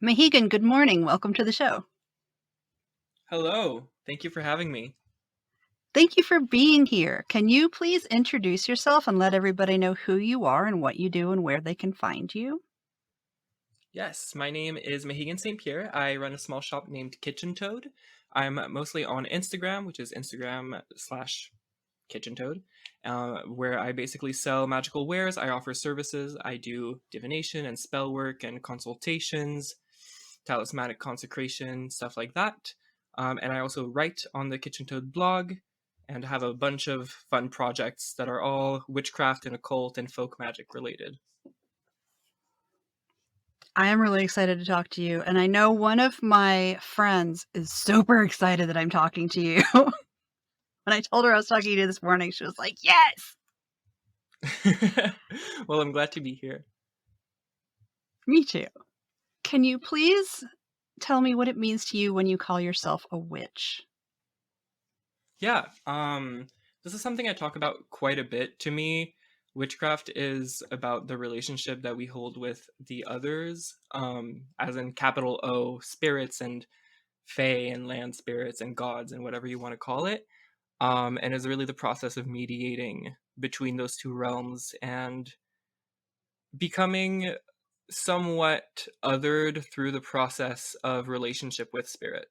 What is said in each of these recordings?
Mahigan, good morning. Welcome to the show. Hello. Thank you for having me. Thank you for being here. Can you please introduce yourself and let everybody know who you are and what you do and where they can find you? Yes, my name is Mahigan St Pierre. I run a small shop named Kitchen Toad. I'm mostly on Instagram, which is Instagram/Kitchen Toad, where I basically sell magical wares. I offer services. I do divination and spell work and consultations, talismanic consecration, stuff like that. And I also write on the Kitchen Toad blog and have a bunch of fun projects that are all witchcraft and occult and folk magic related. I am really excited to talk to you, and I know one of my friends is super excited that I'm talking to you. When I told her I was talking to you this morning, she was like, "Yes!" Well, I'm glad to be here. Me too. Can you please tell me what it means to you when you call yourself a witch? Yeah, this is something I talk about quite a bit. To me, witchcraft is about the relationship that we hold with the others, as in capital O, spirits and fae and land spirits and gods and whatever you want to call it. And is really the process of mediating between those two realms and becoming somewhat othered through the process of relationship with spirit.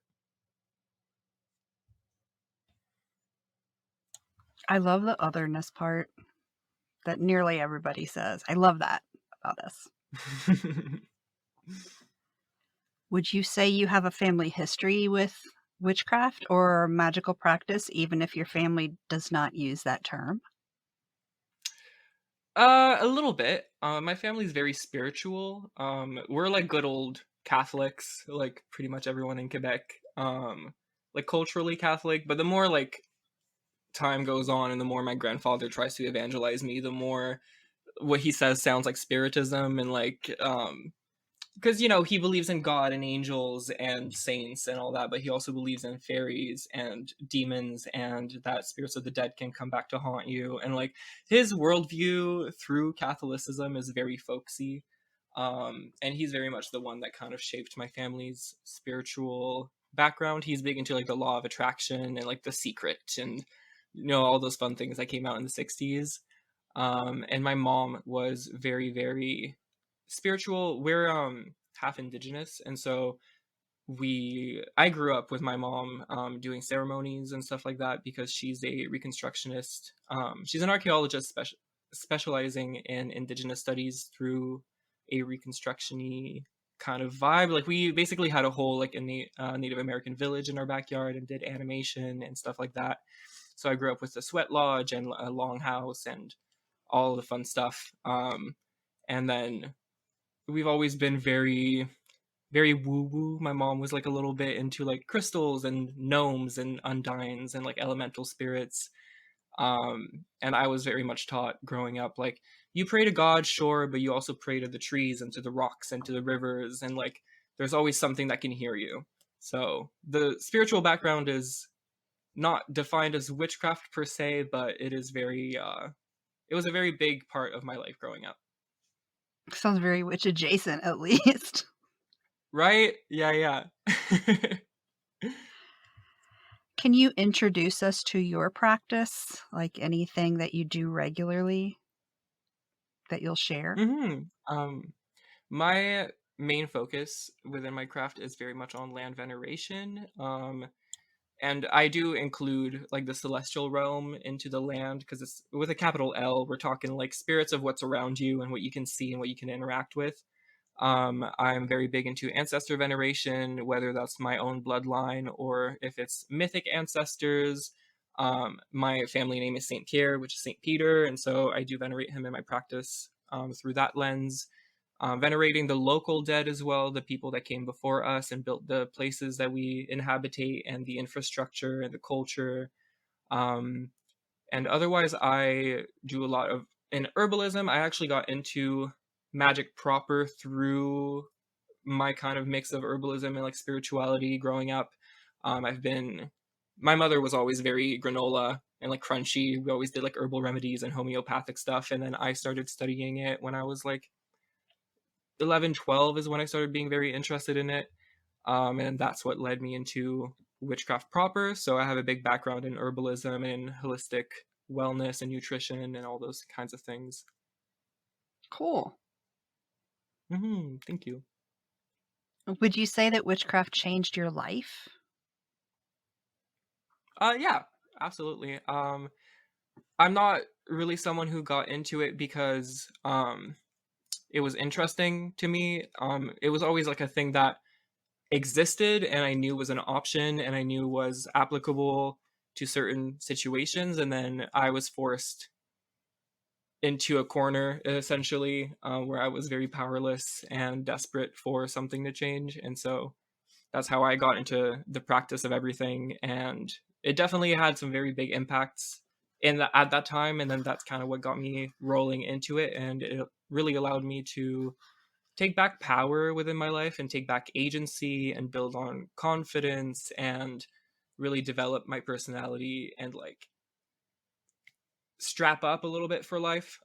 I love the otherness part that nearly everybody says. I love that about us. Would you say you have a family history with witchcraft or magical practice, even if your family does not use that term? A little bit. My family's very spiritual. We're like good old Catholics, like pretty much everyone in Quebec. Like culturally Catholic, but the more like time goes on and the more my grandfather tries to evangelize me, the more what he says sounds like spiritism and like because he believes in God and angels and saints and all that, but he also believes in fairies and demons and that spirits of the dead can come back to haunt you. And like his worldview through Catholicism is very folksy, and he's very much the one that kind of shaped my family's spiritual background. He's big into like the law of attraction and like The Secret and all those fun things that came out in the 60s. And my mom was very, very spiritual. We're half indigenous, and so I grew up with my mom doing ceremonies and stuff like that because she's a reconstructionist. She's an archaeologist specializing in indigenous studies through a reconstruction-y kind of vibe. Like we basically had a whole like a Native American village in our backyard and did animation and stuff like that. So I grew up with a sweat lodge and a longhouse and all the fun stuff. And then we've always been very, very woo woo. My mom was like a little bit into like crystals and gnomes and undines and like elemental spirits. And I was very much taught growing up like you pray to God, sure, but you also pray to the trees and to the rocks and to the rivers, and like there's always something that can hear you. So the spiritual background is not defined as witchcraft per se, but it was a very big part of my life growing up. Sounds very witch adjacent, at least. Right? Yeah, yeah. Can you introduce us to your practice? Like anything that you do regularly that you'll share? hmm My main focus within my craft is very much on land veneration. And I do include like the celestial realm into the land because it's with a capital L. We're talking like spirits of what's around you and what you can see and what you can interact with. I'm very big into ancestor veneration, whether that's my own bloodline or if it's mythic ancestors. My family name is St. Pierre, which is St. Peter, and so I do venerate him in my practice through that lens. Venerating the local dead as well, the people that came before us and built the places that we inhabitate and the infrastructure and the culture. Um, and otherwise, I do a lot of in herbalism. I actually got into magic proper through my kind of mix of herbalism and like spirituality growing up. I've been My mother was always very granola and like crunchy. We always did like herbal remedies and homeopathic stuff, and then I started studying it when I was like 11, 12 is when I started being very interested in it. And that's what led me into witchcraft proper. So I have a big background in herbalism and holistic wellness and nutrition and all those kinds of things. Cool. Thank you. Would you say that witchcraft changed your life? Yeah, absolutely. I'm not really someone who got into it because it was interesting to me. It was always like a thing that existed and I knew was an option and I knew was applicable to certain situations. And then I was forced into a corner essentially, where I was very powerless and desperate for something to change. And so that's how I got into the practice of everything. And it definitely had some very big impacts at that time. And then that's kind of what got me rolling into it. And it really allowed me to take back power within my life and take back agency and build on confidence and really develop my personality and like strap up a little bit for life.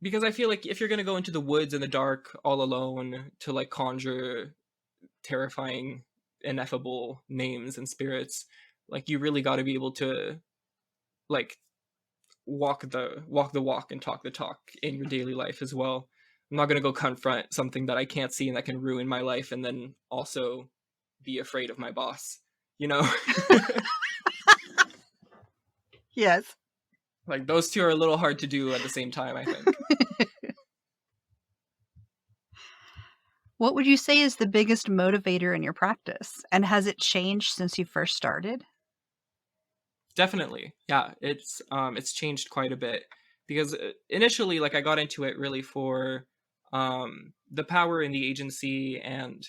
Because I feel like if you're going to go into the woods in the dark all alone to like conjure terrifying ineffable names and spirits, like you really got to be able to like walk the walk and talk the talk in your daily life as well. I'm not going to go confront something that I can't see and that can ruin my life and then also be afraid of my boss, you know? Yes. Like those two are a little hard to do at the same time, I think. What would you say is the biggest motivator in your practice? And has it changed since you first started? Definitely. Yeah, it's changed quite a bit because initially like I got into it really for the power and the agency and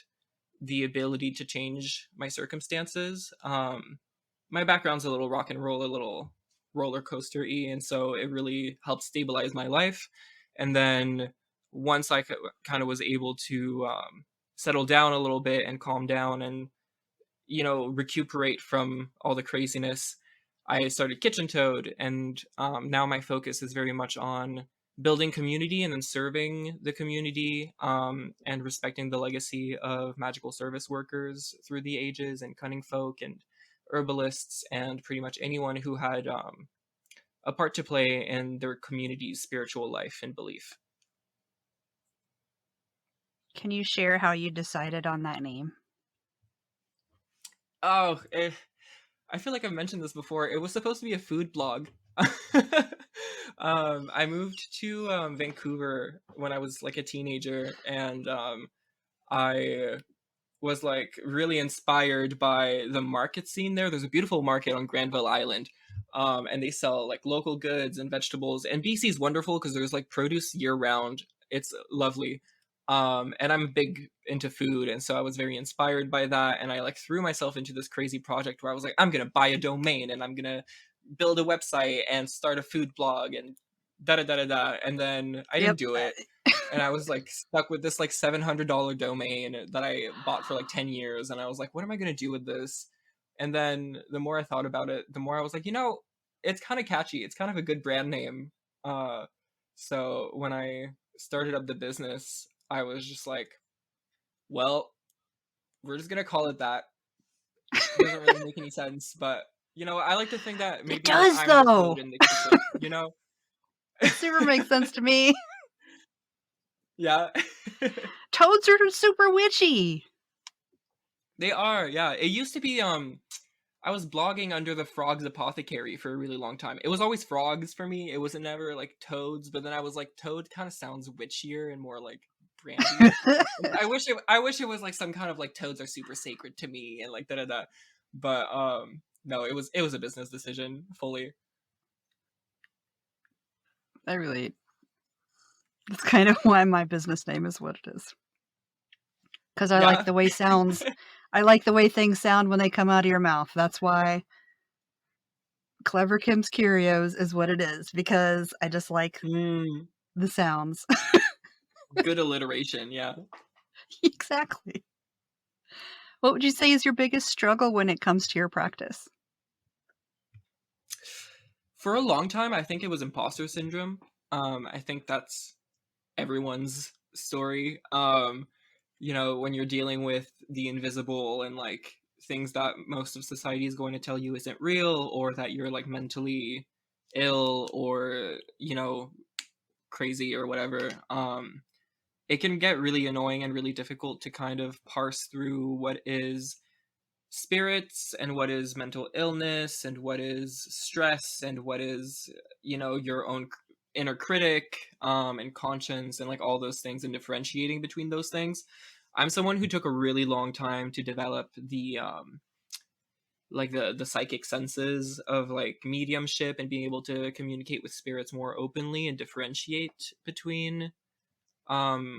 the ability to change my circumstances. My background's a little rock and roll, a little roller coaster-y, and so it really helped stabilize my life. And then once I kind of was able to settle down a little bit and calm down and recuperate from all the craziness, I started Kitchen Toad, and now my focus is very much on building community and then serving the community, and respecting the legacy of magical service workers through the ages and cunning folk and herbalists and pretty much anyone who had a part to play in their community's spiritual life and belief. Can you share how you decided on that name? Oh, I feel like I've mentioned this before. It was supposed to be a food blog. I moved to Vancouver when I was like a teenager, and I was like really inspired by the market scene there. There's a beautiful market on Granville Island, and they sell like local goods and vegetables. And BC is wonderful because there's like produce year round. It's lovely. And I'm big into food, and so I was very inspired by that. And I like threw myself into this crazy project where I was like, I'm gonna buy a domain and I'm gonna build a website and start a food blog and da da da da da. And then I didn't Yep. do it, and I was like stuck with this like $700 domain that I bought for like 10 years, and I was like, what am I going to do with this? And then the more I thought about it, the more I was like, it's kind of catchy, it's kind of a good brand name. So when I started up the business, I was just like, well, we're just going to call it that. It doesn't really make any sense, but I like to think that It maybe like does, I'm the though. toad in the kitchen. It super makes sense to me. Yeah. Toads are super witchy. They are, yeah. It used to be I was blogging under the Frogs Apothecary for a really long time. It was always frogs for me. It was never like toads, but then I was like, toad kind of sounds witchier and more like brandy. I wish it was like some kind of like toads are super sacred to me and like da da da. But no, it was a business decision fully. That's kind of why my business name is what it is. Because I like Yeah. the way sounds. I like the way things sound when they come out of your mouth. That's why Clever Kim's Curios is what it is, because I just like the sounds. Good alliteration, yeah. Exactly. What would you say is your biggest struggle when it comes to your practice? For a long time, I think it was imposter syndrome. I think that's everyone's story. You know, when you're dealing with the invisible and like things that most of society is going to tell you isn't real, or that you're like mentally ill, or you know, crazy or whatever, it can get really annoying and really difficult to kind of parse through what is spirits and what is mental illness and what is stress and what is, you know, your own inner critic, and conscience, and like all those things, and differentiating between those things. I'm someone who took a really long time to develop the like the psychic senses of like mediumship and being able to communicate with spirits more openly and differentiate between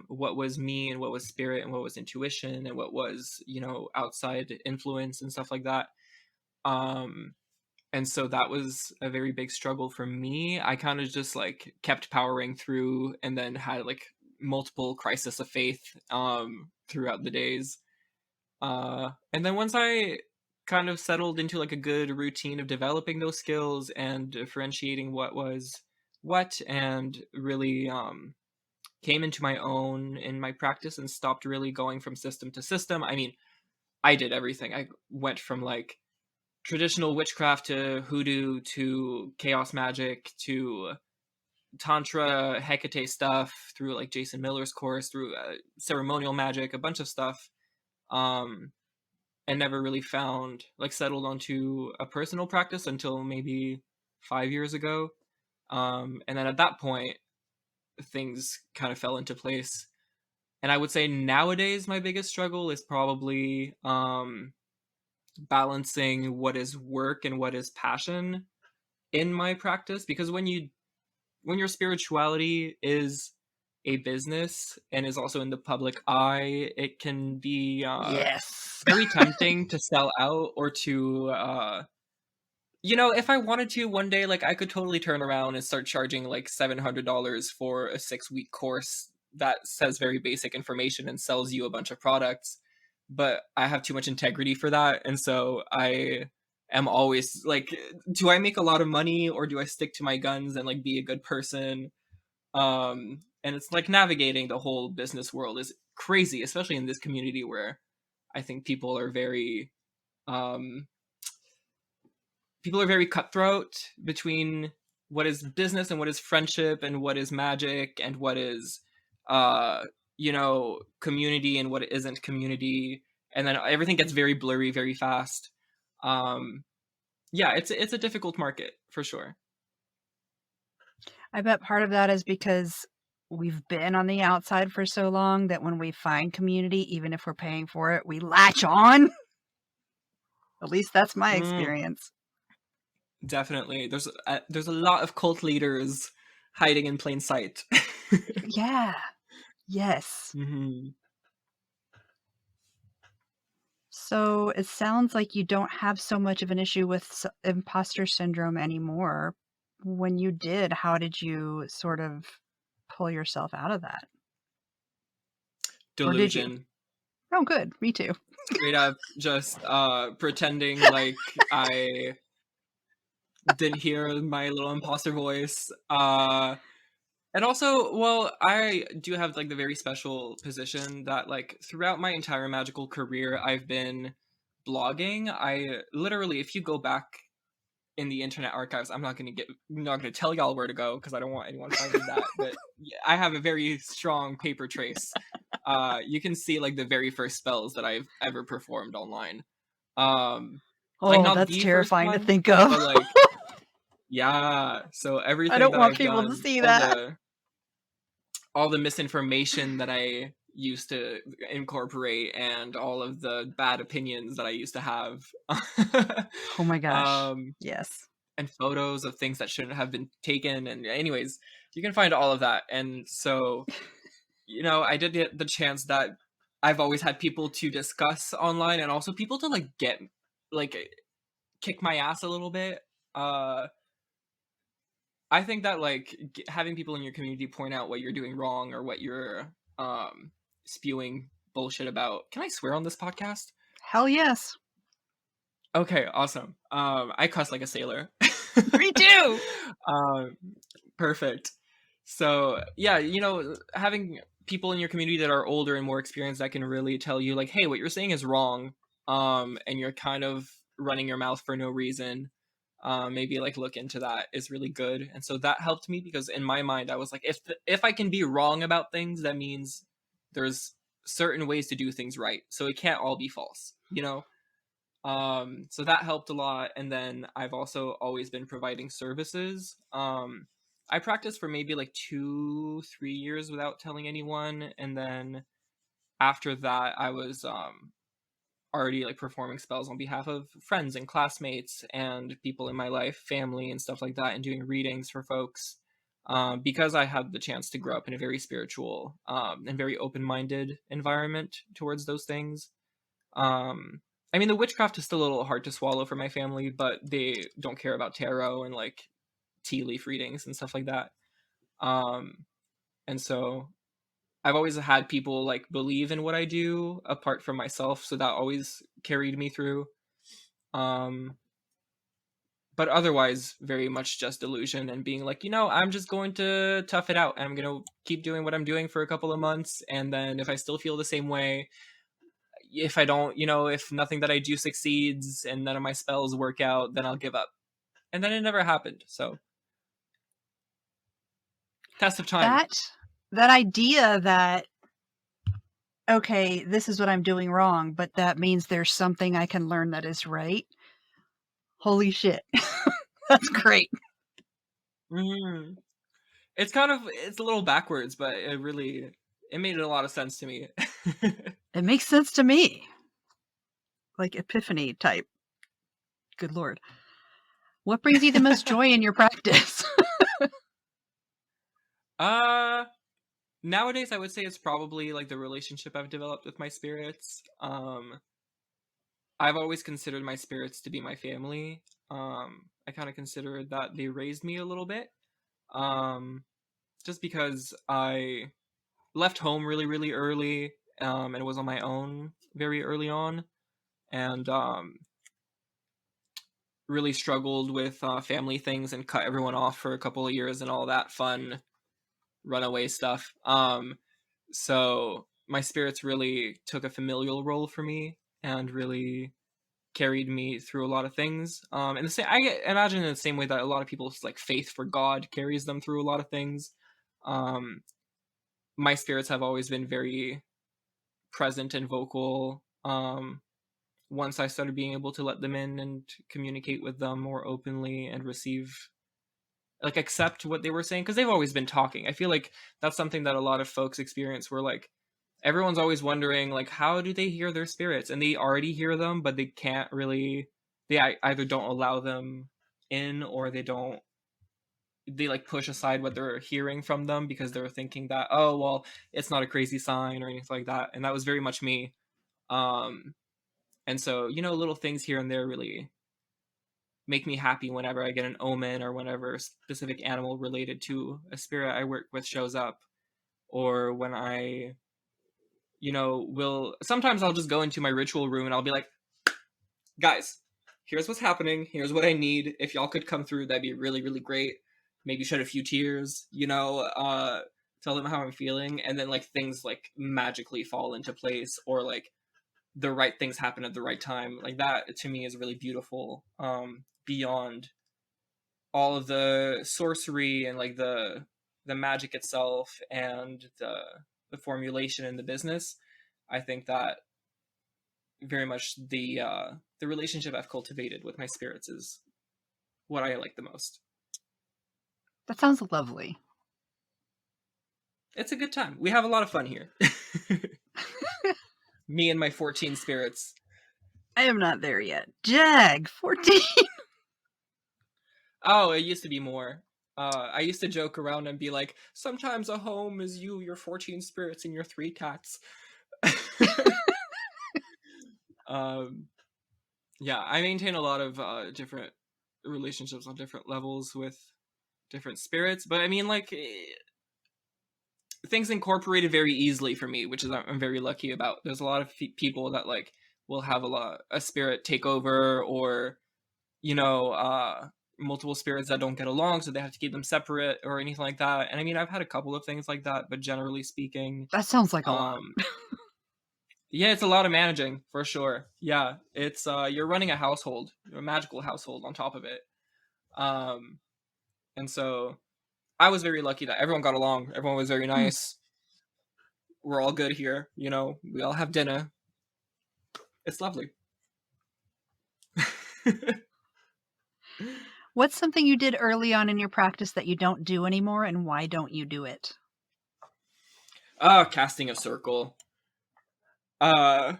what was me and what was spirit and what was intuition and what was, you know, outside influence and stuff like that. um and so that was a very big struggle for me. I kind of just like kept powering through, and then had like multiple crisis of faith throughout the days. And then once I kind of settled into like a good routine of developing those skills and differentiating what was what, and really came into my own in my practice and stopped really going from system to system. I mean, I did everything. I went from like traditional witchcraft to hoodoo to chaos magic to tantra hecate stuff, through like Jason Miller's course, through ceremonial magic, a bunch of stuff. um and never really found like settled onto a personal practice until maybe 5 years ago. And then at that point things kind of fell into place. And I would say nowadays my biggest struggle is probably balancing what is work and what is passion in my practice, because when your spirituality is a business and is also in the public eye, it can be Yes. very tempting to sell out, or to you know, if I wanted to one day, like I could totally turn around and start charging like $700 for a 6-week course that says very basic information and sells you a bunch of products. But I have too much integrity for that. And so I am always like, do I make a lot of money, or do I stick to my guns and like be a good person? And it's like navigating the whole business world is crazy, especially in this community where I think um, people are very cutthroat between what is business and what is friendship and what is magic and what is uh you know, community and what isn't community, and then everything gets very blurry very fast. um yeah, it's a difficult market for sure. I bet part of that is because we've been on the outside for so long that when we find community, even if we're paying for it, we latch on. At least that's my Mm, experience. definitely, there's a lot of cult leaders hiding in plain sight. Yeah. Yes. hmm So it sounds like you don't have so much of an issue with imposter syndrome anymore. When you did, how did you sort of pull yourself out of that? Or did you? Delusion. Oh, good. Me too. Straight up just pretending like I didn't hear my little imposter voice. And also, well, I do have like the very special position that like throughout my entire magical career, I've been blogging. I literally, if you go back in the internet archives, I'm not gonna tell y'all where to go because I don't want anyone finding that. But yeah, I have a very strong paper trace. You can see like the very first spells that I've ever performed online. Um, like Oh, not that's the first terrifying to one, think of. but like yeah. So I everything don't that want I've people to done, see that. all the misinformation that I used to incorporate, and all of the bad opinions that I used to have. Oh my gosh. um, Yes. and photos of things that shouldn't have been taken. And anyways, you can find all of that. And so, you know, I did get the chance that I've always had people to discuss online, and also people to like get like kick my ass a little bit. Uh, I think that like having people in your community point out what you're doing wrong or what you're spewing bullshit about. Can I swear on this podcast? Hell yes. Okay, awesome. I cuss like a sailor. Me too. um, perfect. So yeah, having people in your community that are older and more experienced that can really tell you like, hey, what you're saying is wrong, and you're kind of running your mouth for no reason. Maybe like look into that is really good. And so that helped me because in my mind I was like, if I can be wrong about things, that means there's certain ways to do things right, so it can't all be false. So that helped a lot. And then I've also always been providing services. I practiced for maybe like 2-3 years without telling anyone, and then after that I was already like performing spells on behalf of friends and classmates and people in my life, family and stuff like that, and doing readings for folks, because I had the chance to grow up in a very spiritual and very open-minded environment towards those things. um I mean, the witchcraft is still a little hard to swallow for my family, but they don't care about tarot and like tea leaf readings and stuff like that. um and so I've always had people like believe in what I do apart from myself, so that always carried me through. Um, but otherwise, very much just delusion and being like, I'm just going to tough it out and I'm going to keep doing what I'm doing for a couple of months. And then if I still feel the same way, if I don't, if nothing that I do succeeds and none of my spells work out, then I'll give up. And then it never happened. So, test of time. That idea that, okay, this is what I'm doing wrong, but that means there's something I can learn that is right. Holy shit. That's great. Mm. It's a little backwards, but it made a lot of sense to me. It makes sense to me. Like epiphany type. Good Lord. What brings you the most joy in your practice? Nowadays I would say it's probably like the relationship I've developed with my spirits. I've always considered my spirits to be my family. I kind of consider that they raised me a little bit. Just because I left home really, really early, and was on my own very early on, and really struggled with family things and cut everyone off for a couple of years and all that fun runaway stuff. So my spirits really took a familial role for me and really carried me through a lot of things. And I imagine in the same way that a lot of people's like faith for God carries them through a lot of things. Um, my spirits have always been very present and vocal. Once I started being able to let them in and communicate with them more openly and accept what they were saying, because they've always been talking. I feel like that's something that a lot of folks experience, where like everyone's always wondering like how do they hear their spirits, and they already hear them but they can't really, they either don't allow them in, or they like push aside what they're hearing from them because they're thinking that, oh well, it's not a crazy sign or anything like that. And that was very much me. um and so little things here and there really make me happy whenever I get an omen, or whenever a specific animal related to a spirit I work with shows up, or when I, will sometimes I'll just go into my ritual room and I'll be like, guys, here's what's happening. Here's what I need. If y'all could come through, that'd be really, really great. Maybe shed a few tears, tell them how I'm feeling. And then like things like magically fall into place, or like the right things happen at the right time. Like that to me is really beautiful. Beyond all of the sorcery and like the magic itself and the formulation and the business, I think that very much the relationship I've cultivated with my spirits is what I like the most. That sounds lovely. It's a good time. We have a lot of fun here. Me and my 14 spirits. I am not there yet. Jag, 14. Oh, it used to be more. I used to joke around and be like, sometimes a home is you, your 14 spirits, and your 3 cats. Yeah, I maintain a lot of different relationships on different levels with different spirits, but I mean, like, things incorporated very easily for me, which is I'm very lucky about. There's a lot of people that like will have a spirit take over, or multiple spirits that don't get along, so they have to keep them separate or anything like that. And I mean, I've had a couple of things like that, but generally speaking, That sounds like a lot. um, yeah, it's a lot of managing for sure. Yeah, it's you're running a household, a magical household on top of it. Um, and so I was very lucky that everyone got along. Everyone was very Hmm. nice. We're all good here, you know. We all have dinner. It's lovely. What's something you did early on in your practice that you don't do anymore, and why don't you do it? Casting a circle. Uh,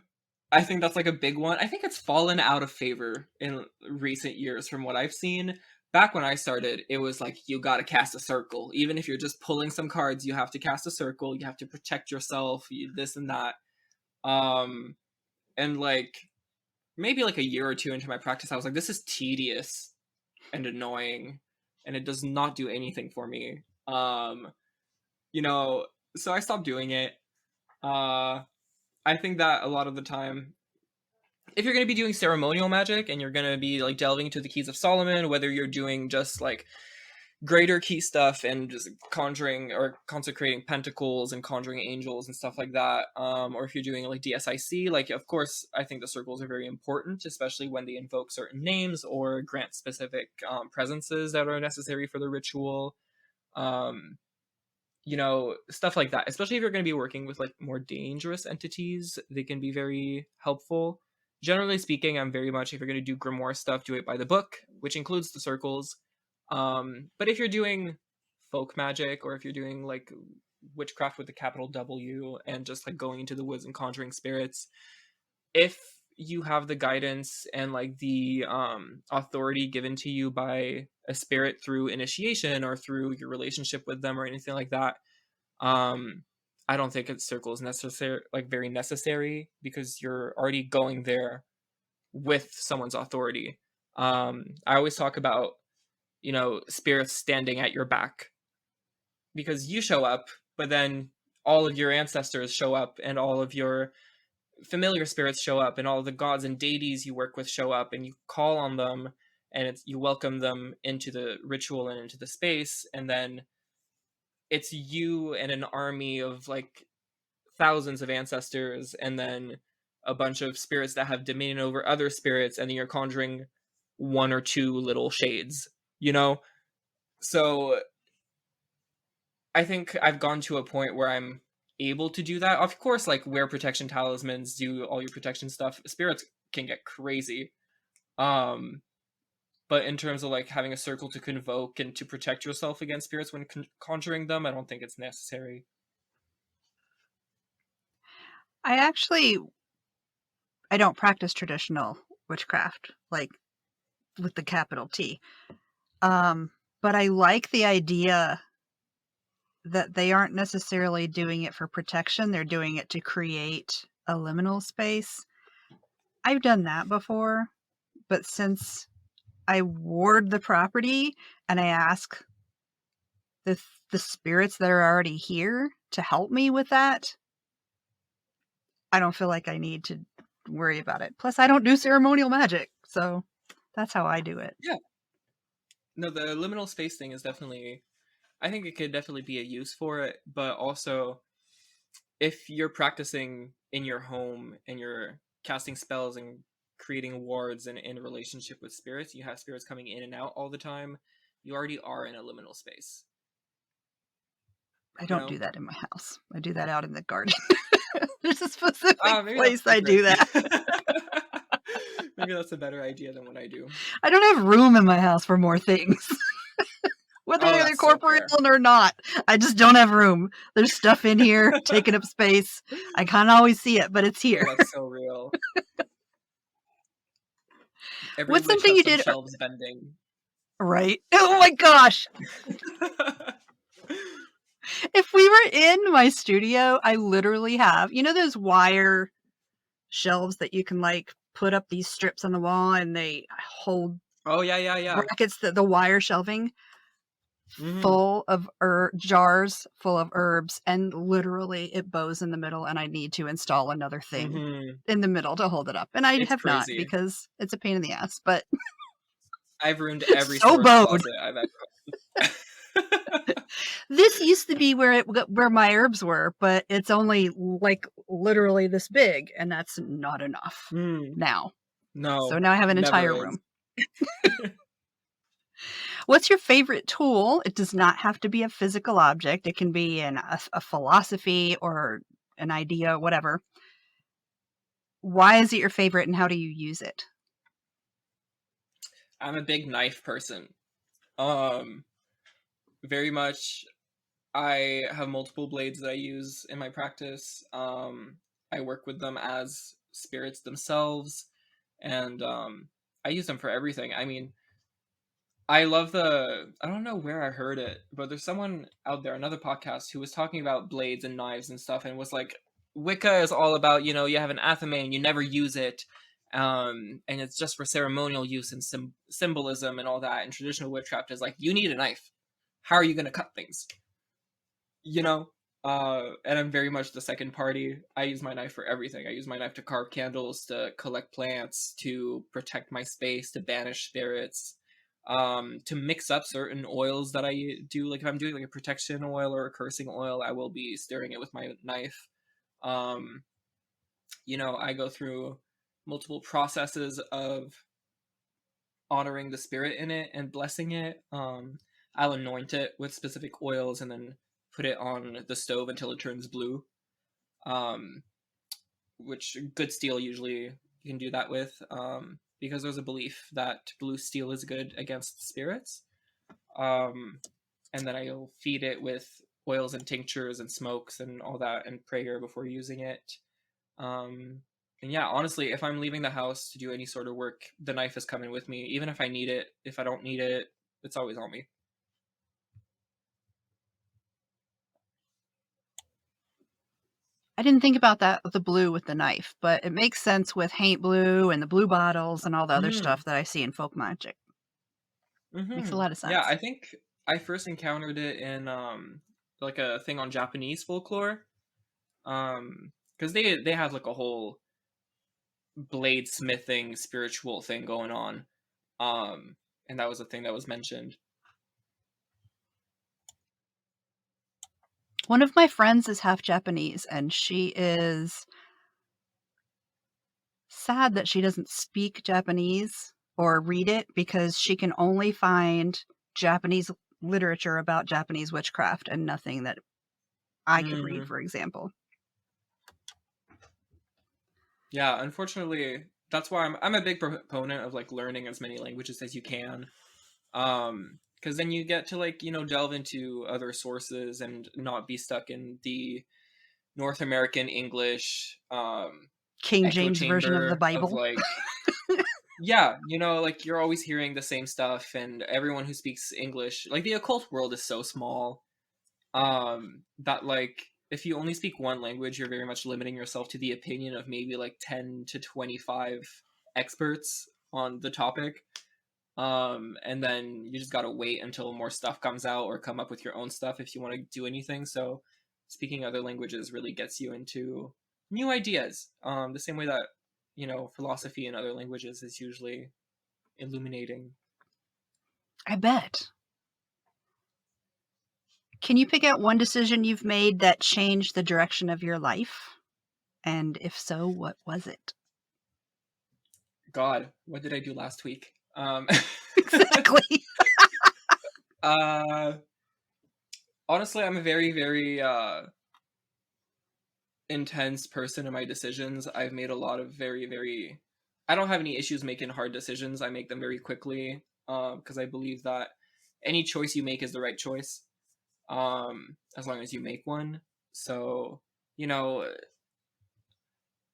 I think that's like a big one. I think it's fallen out of favor in recent years from what I've seen. Back when I started, it was like you gotta cast a circle. Even if you're just pulling some cards, you have to cast a circle. You have to protect yourself, this and that. Um, and like maybe like a year or two into my practice, I was like, this is tedious and annoying, and it does not do anything for me. You know, so I stopped doing it. Uh, I think that a lot of the time, if you're going to be doing ceremonial magic and you're going to be like delving into the keys of Solomon, whether you're doing just like greater key stuff and just conjuring or consecrating pentacles and conjuring angels and stuff like that, or if you're doing like DSIC, like of course I think the circles are very important, especially when they invoke certain names or grant specific presences that are necessary for the ritual. Um, you know, stuff like that, especially if you're going to be working with like more dangerous entities, they can be very helpful. Generally speaking, I'm very much, if you're going to do grimoire stuff, do it by the book, which includes the circles. But if you're doing folk magic, or if you're doing like witchcraft with the capital W and just like going into the woods and conjuring spirits, if you have the guidance and like the authority given to you by a spirit through initiation or through your relationship with them or anything like that, um I don't think a circle is necessary, like very necessary, because you're already going there with someone's authority. I always talk about, you know, spirits standing at your back, because you show up, but then all of your ancestors show up, and all of your familiar spirits show up, and all the gods and deities you work with show up, and you call on them, and you welcome them into the ritual and into the space, and then it's you and an army of like thousands of ancestors, and then a bunch of spirits that have dominion over other spirits, and then you're conjuring one or two little shades, you know. So I think I've gone to a point where I'm able to do that. Of course, like wear protection talismans, do all your protection stuff. Spirits can get crazy. Um, but in terms of like having a circle to convoke and to protect yourself against spirits when conjuring them, I don't think it's necessary. I actually I don't practice traditional witchcraft, like with the capital T. Um, but I like the idea that they aren't necessarily doing it for protection. They're doing it to create a liminal space. I've done that before, but since I ward the property and I ask the the spirits that are already here to help me with that, I don't feel like I need to worry about it. Plus, I don't do ceremonial magic, so that's how I do it. Yeah. No, the liminal space thing is definitely, I think it could definitely be a use for it, but also if you're practicing in your home and you're casting spells and creating wards and in a relationship with spirits, you have spirits coming in and out all the time, you already are in a liminal space, I you don't know? do that in my house. I do that out in the garden. There's a specific Maybe that's place a I better do that. idea. Maybe that's a better idea than what I do. I don't have room in my house for more things. Whether Oh, they're that's so corporeal fair. or not, I just don't have room. There's stuff in here taking up space. I can't always see it, but it's Oh, here. that's so real. Every What's witch something has you some did shelves bending. right? Oh my gosh. If we were in my studio, I literally have, you know, those wire shelves that you can like put up these strips on the wall and they hold Oh, yeah, yeah, yeah. brackets, the wire shelving Mm-hmm. full of jars full of herbs, and literally it bows in the middle, and I need to install another thing Mm-hmm. in the middle to hold it up. And I It's have not crazy. because it's a pain in the ass, but I've ruined every So storage bowed. closet I've ever. This used to be where my herbs were, but it's only like literally this big, and that's not enough now. So No, now I have an never entire is. room. What's your favorite tool? It does not have to be a physical object. It can be a philosophy or an idea, whatever. Why is it your favorite, and how do you use it? I'm a big knife person. Very much. I have multiple blades that I use in my practice. I work with them as spirits themselves, and I use them for everything. I mean, I love I don't know where I heard it, but there's someone out there, another podcast, who was talking about blades and knives and stuff, and was like, Wicca is all about, you have an athame and you never use it, and it's just for ceremonial use and symbolism and all that. And traditional witchcraft is like, you need a knife. How are you going to cut things? You know? And I'm very much the second party. I use my knife for everything. I use my knife to carve candles, to collect plants, to protect my space, to banish spirits, to mix up certain oils that I do. Like if I'm doing like a protection oil or a cursing oil, I will be stirring it with my knife. Um, I go through multiple processes of honoring the spirit in it and blessing it. I'll anoint it with specific oils and then put it on the stove until it turns blue. Um, which good steel usually you can do that with, because there's a belief that blue steel is good against spirits. And then I'll feed it with oils and tinctures and smokes and all that and prayer before using it. Um, and yeah, honestly, if I'm leaving the house to do any sort of work, the knife is coming with me, even if I need it. If I don't need it, it's always on me. I didn't think about that with the blue with the knife, but it makes sense with haint blue and the blue bottles and all the other Mm-hmm. stuff that I see in folk magic. Makes a Mm-hmm. lot of Yeah, sense. I think I first encountered it in like a thing on Japanese folklore. Because they have like a whole bladesmithing spiritual thing going on. And that was a thing that was mentioned. One of my friends is half Japanese, and she is sad that she doesn't speak Japanese or read it because she can only find Japanese literature about Japanese witchcraft and nothing that I could read, Mm. for example. Yeah, unfortunately, that's why I'm a big proponent of like learning as many languages as you can. Because then you get to like delve into other sources and not be stuck in the North American English King echo James version of the chamber of Bible. like, yeah, like you're always hearing the same stuff, and everyone who speaks English, like the occult world is so small, that like if you only speak one language, you're very much limiting yourself to the opinion of maybe like 10 to 25 experts on the topic. And then you just gotta wait until more stuff comes out or come up with your own stuff if you want to do anything. So speaking other languages really gets you into new ideas, the same way that philosophy in other languages is usually illuminating. I bet. Can you pick out one decision you've made that changed the direction of your life? And if so, what was it? God, what did I do last week? Exactly. uh Honestly, I'm a very, very intense person in my decisions. I've made a lot of very, very. I don't have any issues making hard decisions. I make them very quickly, because I believe that any choice you make is the right choice, as long as you make one. So, you know,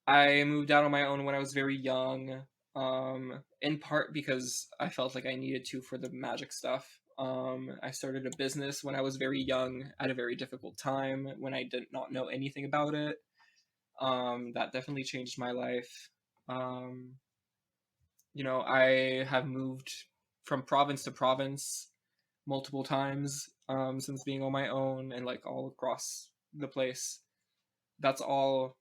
I moved out on my own when I was very young, in part because I felt like I needed to for the magic stuff. I started a business when I was very young at a very difficult time when I did not know anything about it. That definitely changed my life. Um, I have moved from province to province multiple times, since being on my own and like all across the place. That's all.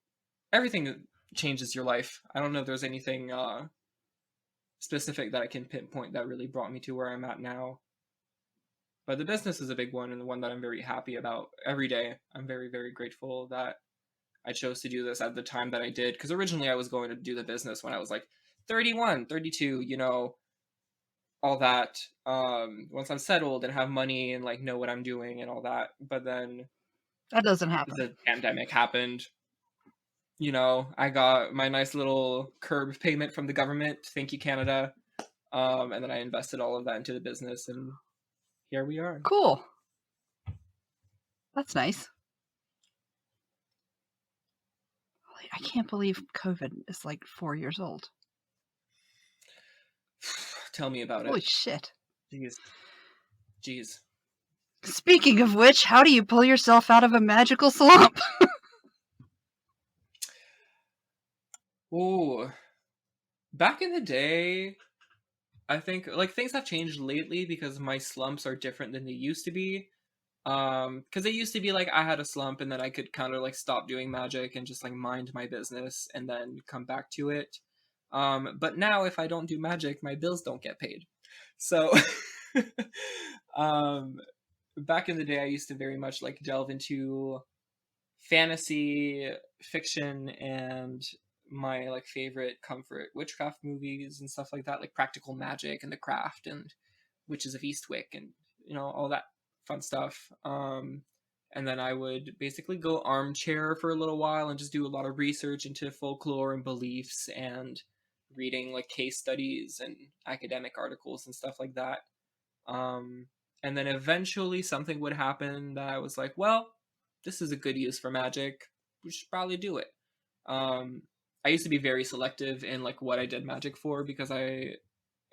Everything changes your life. I don't know if there's anything specific that I can pinpoint that really brought me to where I'm at now. But the business is a big one, and the one that I'm very happy about every day. I'm very, very grateful that I chose to do this at the time that I did, because originally I was going to do the business when I was like 31, 32, all that. Once I'm settled and have money and like know what I'm doing and all that. But then That doesn't happen. the pandemic happened. I got my nice little curb payment from the government. Thank you, Canada. And then I invested all of that into the business, and here we are. Cool. That's nice. I can't believe COVID is like 4 years old. Tell me about Holy it. shit. Jeez. Speaking of which, how do you pull yourself out of a magical slump? Ooh. Back in the day, I think like things have changed lately because my slumps are different than they used to be. Because it used to be like I had a slump and then I could kind of like stop doing magic and just like mind my business and then come back to it. But now if I don't do magic, my bills don't get paid. So back in the day I used to very much like delve into fantasy fiction and my like favorite comfort witchcraft movies and stuff like that, like Practical Magic and The Craft and Witches of Eastwick and all that fun stuff. And then I would basically go armchair for a little while and just do a lot of research into folklore and beliefs and reading like case studies and academic articles and stuff like that. And then eventually something would happen that I was like, well, this is a good use for magic. We should probably do it. I used to be very selective in like what I did magic for because I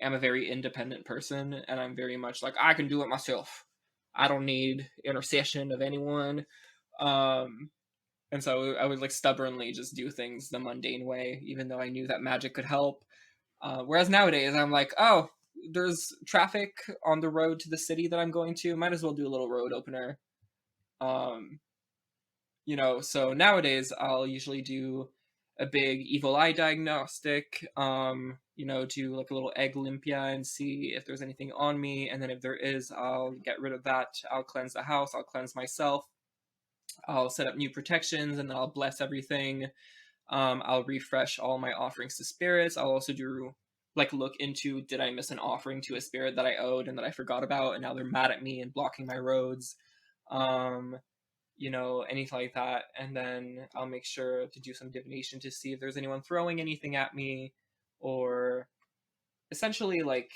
am a very independent person and I'm very much like I can do it myself. I don't need intercession of anyone. And so I would like stubbornly just do things the mundane way, even though I knew that magic could help. Whereas nowadays I'm like, oh, there's traffic on the road to the city that I'm going to. Might as well do a little road opener. So nowadays I'll usually do a big evil eye diagnostic, do like a little egg limpia and see if there's anything on me. And then if there is, I'll get rid of that. I'll cleanse the house. I'll cleanse myself. I'll set up new protections and then I'll bless everything. I'll refresh all my offerings to spirits. I'll also do look into, did I miss an offering to a spirit that I owed and that I forgot about and now they're mad at me and blocking my roads. Anything like that. And then I'll make sure to do some divination to see if there's anyone throwing anything at me, or essentially like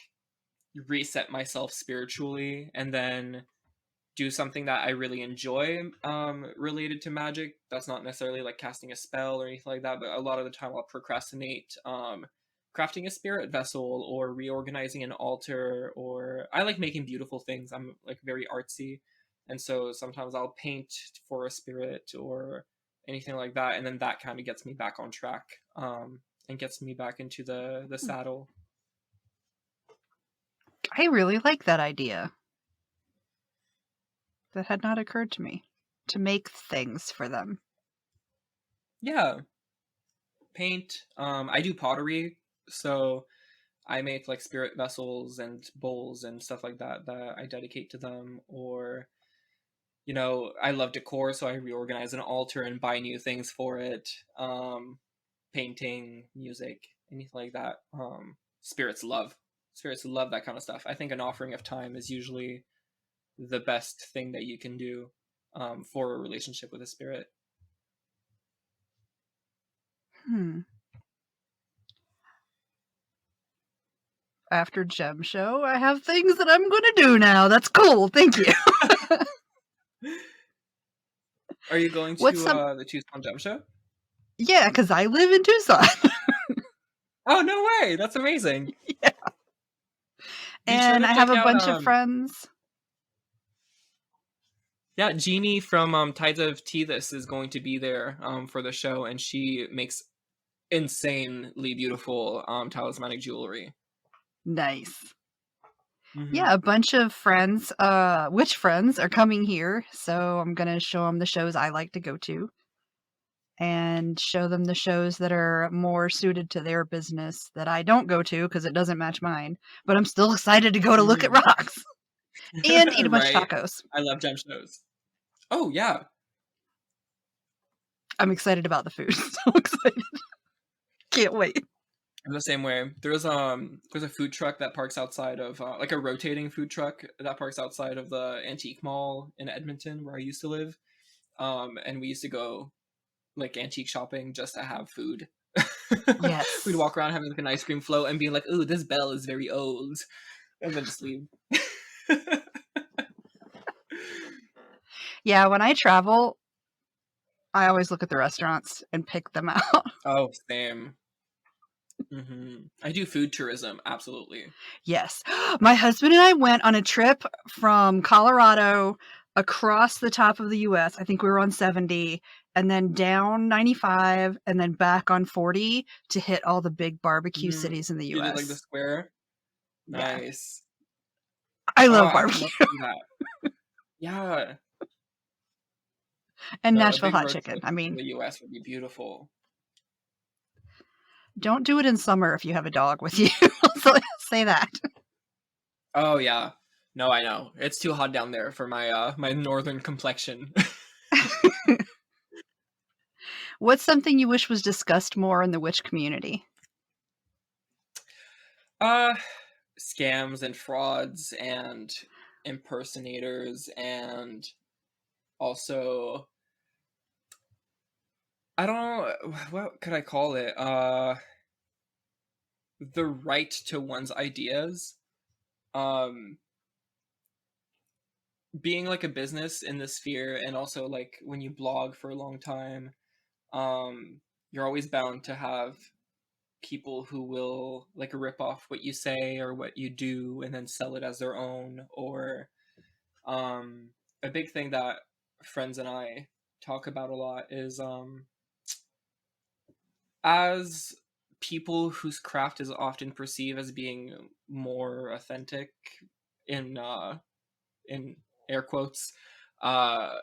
reset myself spiritually and then do something that I really enjoy related to magic. That's not necessarily like casting a spell or anything like that, but a lot of the time I'll procrastinate crafting a spirit vessel or reorganizing an altar, or I like making beautiful things. I'm like very artsy. And so sometimes I'll paint for a spirit or anything like that. And then that kind of gets me back on track and gets me back into the saddle. I really like that idea. That had not occurred to me. To make things for them. Yeah. Paint. I do pottery. So I make like spirit vessels and bowls and stuff like that that I dedicate to them. Or I love decor, so I reorganize an altar and buy new things for it. Painting, music, anything like that. Spirits love that kind of stuff. I think an offering of time is usually the best thing that you can do for a relationship with a spirit. After Gem Show, I have things that I'm going to do now. That's cool. Thank you. Are you going to the Tucson Gem Show? Yeah, because I live in Tucson. Oh, no way. That's amazing. Yeah. And I have a bunch of friends. Yeah, Jeannie from Tides of Teethis is going to be there for the show, and she makes insanely beautiful talismanic jewelry. Nice. Mm-hmm. Yeah, a bunch of friends, witch friends, are coming here, so I'm going to show them the shows I like to go to. and show them the shows that are more suited to their business that I don't go to because it doesn't match mine. But I'm still excited to go to look at Mhm. rocks and eat a bunch of Right? tacos. I love gem shows. Oh, yeah. I'm excited about the food. So excited. Can't wait. I'm the same way. There's a food truck that parks outside of like a rotating food truck that parks outside of the antique mall in Edmonton where I used to live. And we used to go like antique shopping just to have food. We'd Yes. walk around having like an ice cream float and being like, "Ooh, this bell is very old," and then just leave. Yeah, when I travel, I always look at the restaurants and pick them out. Oh, same. I do food tourism, absolutely. Yes. My husband and I went on a trip from Colorado across the top of the US. I think we were on 70 and then down 95 and then back on 40 to hit all the big barbecue Mm. cities in the You did like the US. square. Yeah. Nice. I Oh, love I would barbecue. love to do that. Yeah. And No, a Nashville big hot road chicken. trip I in mean, the US would be beautiful. don't do it in summer if you have a dog with you. So say that. Oh yeah. No, I know. It's too hot down there for my northern complexion. What's something you wish was discussed more in the witch community? uh Scams and frauds and impersonators and also I don't what could I call it? The right to one's ideas. Um Being like a business in the sphere and also like when you blog for a long time, you're always bound to have people who will like rip off what you say or what you do and then sell it as their own or um a big thing that friends and I talk about a lot is as people whose craft is often perceived as being more authentic in in air quotes uh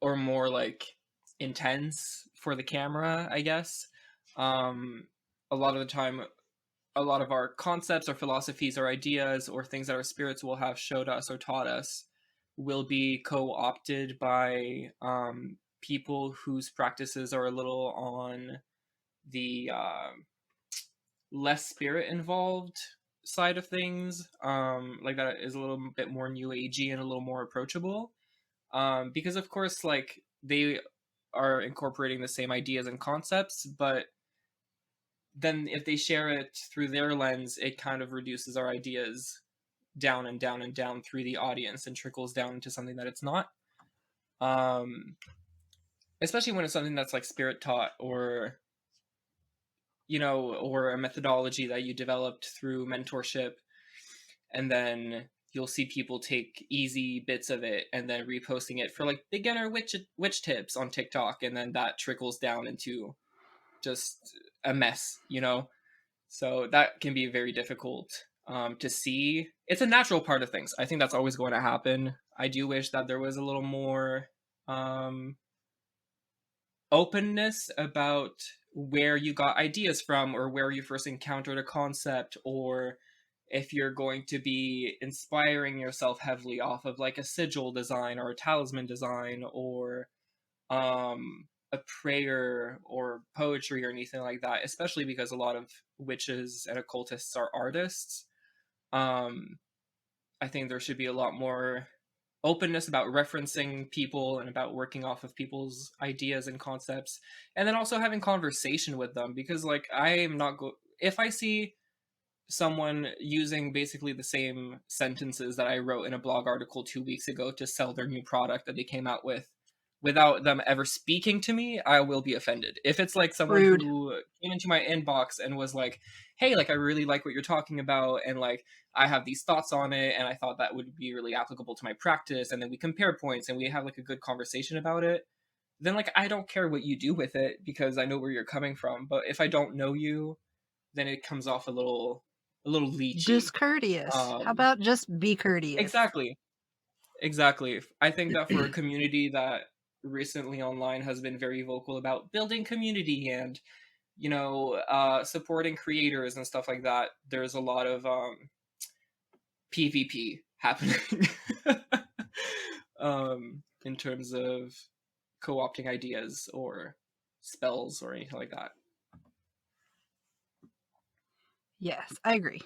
or more like intense for the camera, I guess. A lot of the time a lot of our concepts or philosophies or ideas or things that our spirits will have showed us or taught us will be co-opted by people whose practices are a little on the less spirit involved side of things, like that is a little bit more new agey and a little more approachable, because of course like they are incorporating the same ideas and concepts, but then if they share it through their lens, it kind of reduces our ideas down and down and down through the audience and trickles down into something that it's not. Um, Especially when it's something that's like spirit taught or or a methodology that you developed through mentorship, and then you'll see people take easy bits of it and then reposting it for like beginner witch tips on TikTok, and then that trickles down into just a mess. So that can be very difficult to see. It's a natural part of things. I think that's always going to happen. I do wish that there was a little more um, openness about where you got ideas from or where you first encountered a concept, or if you're going to be inspiring yourself heavily off of like a sigil design or a talisman design or a prayer or poetry or anything like that, especially because a lot of witches and occultists are artists. um I think there should be a lot more openness about referencing people and about working off of people's ideas and concepts, and then also having conversation with them, because like I am not if I see someone using basically the same sentences that I wrote in a blog article 2 weeks ago to sell their new product that they came out with without them ever speaking to me, I will be offended. If it's like someone Rude. who came into my inbox and was like, hey, like I really like what you're talking about and like I have these thoughts on it and I thought that would be really applicable to my practice, and then we compare points and we have like a good conversation about it, then like I don't care what you do with it because I know where you're coming from. But if I don't know you, then it comes off a little leechy. Discourteous. How Um, about just be courteous? exactly, exactly. I think that for a community that recently online has been very vocal about building community and, supporting creators and stuff like that. There's a lot of PvP happening in terms of co-opting ideas or spells or anything like that. Yes, I agree.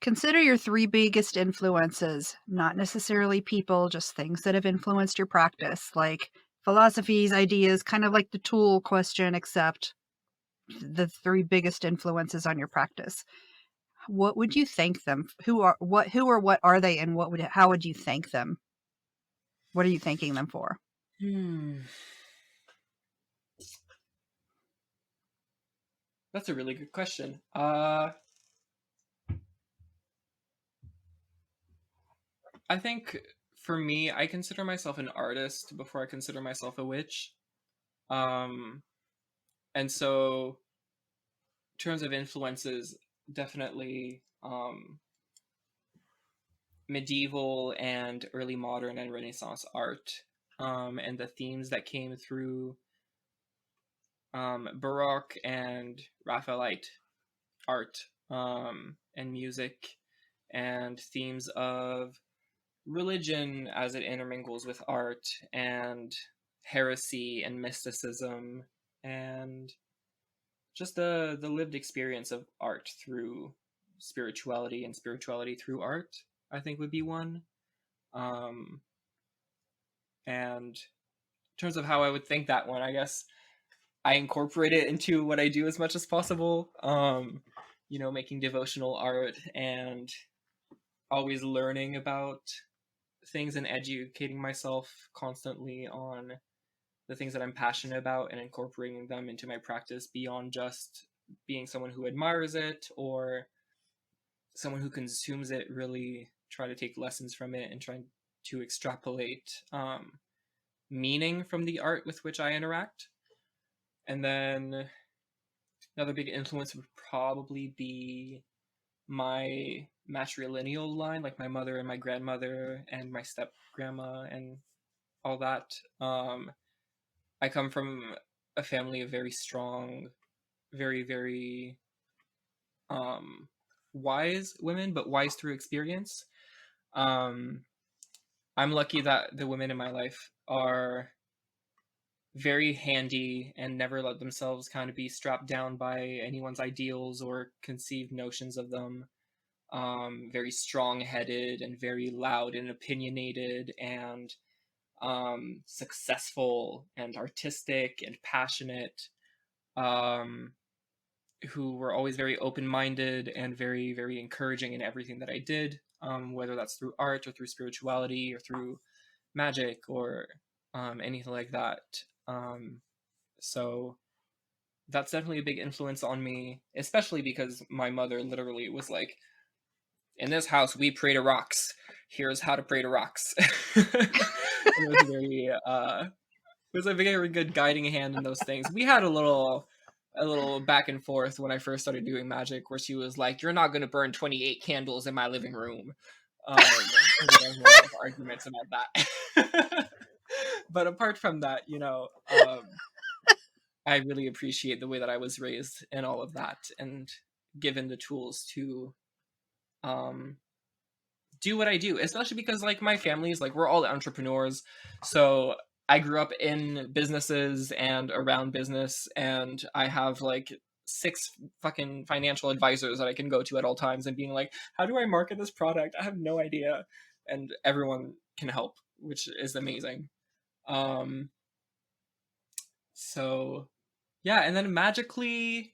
Consider your 3 biggest influences, not necessarily people, just things that have influenced your practice, like philosophies, ideas, kind of like the tool question, except the 3 biggest influences on your practice. What would you thank them? Who or what are they, and how would you thank them? What are you thanking them for? That's a really good question. I think for me, I consider myself an artist before I consider myself a witch. Um, and so, in terms of influences, definitely medieval and early modern and Renaissance art, and the themes that came through Baroque and Raphaelite art, and music, and themes of religion as it intermingles with art, and heresy and mysticism, and just the lived experience of art through spirituality and spirituality through art, I think would be one. And in terms of how I would think that one, I guess I incorporate it into what I do as much as possible. Making devotional art and always learning about things and educating myself constantly on the things that I'm passionate about and incorporating them into my practice beyond just being someone who admires it or someone who consumes it. Really try to take lessons from it and try to extrapolate meaning from the art with which I interact. And then another big influence would probably be my matrilineal line, like my mother and my grandmother and my step grandma and all that. I come from a family of very strong, very, very wise women, but wise through experience. Um, I'm lucky that the women in my life are very handy and never let themselves kind of be strapped down by anyone's ideals or conceived notions of them. Very strong-headed and very loud and opinionated and successful and artistic and passionate, um, who were always very open-minded and very, very encouraging in everything that I did, whether that's through art or through spirituality or through magic or anything like that. So that's definitely a big influence on me, especially because my mother literally was like, in this house we pray to rocks. Here's how to pray to rocks. It was a very good guiding hand in those things. We had a little back and forth when I first started doing magic, where she was like, "You're not going to burn 28 candles in my living room." And we had a lot of arguments about that. But apart from that, I really appreciate the way that I was raised and all of that, and given the tools to um, do what I do, especially because like my family is like, we're all entrepreneurs. So I grew up in businesses and around business, and I have like 6 fucking financial advisors that I can go to at all times and being like, how do I market this product? I have no idea. And everyone can help, which is amazing. Um, so yeah, and then magically,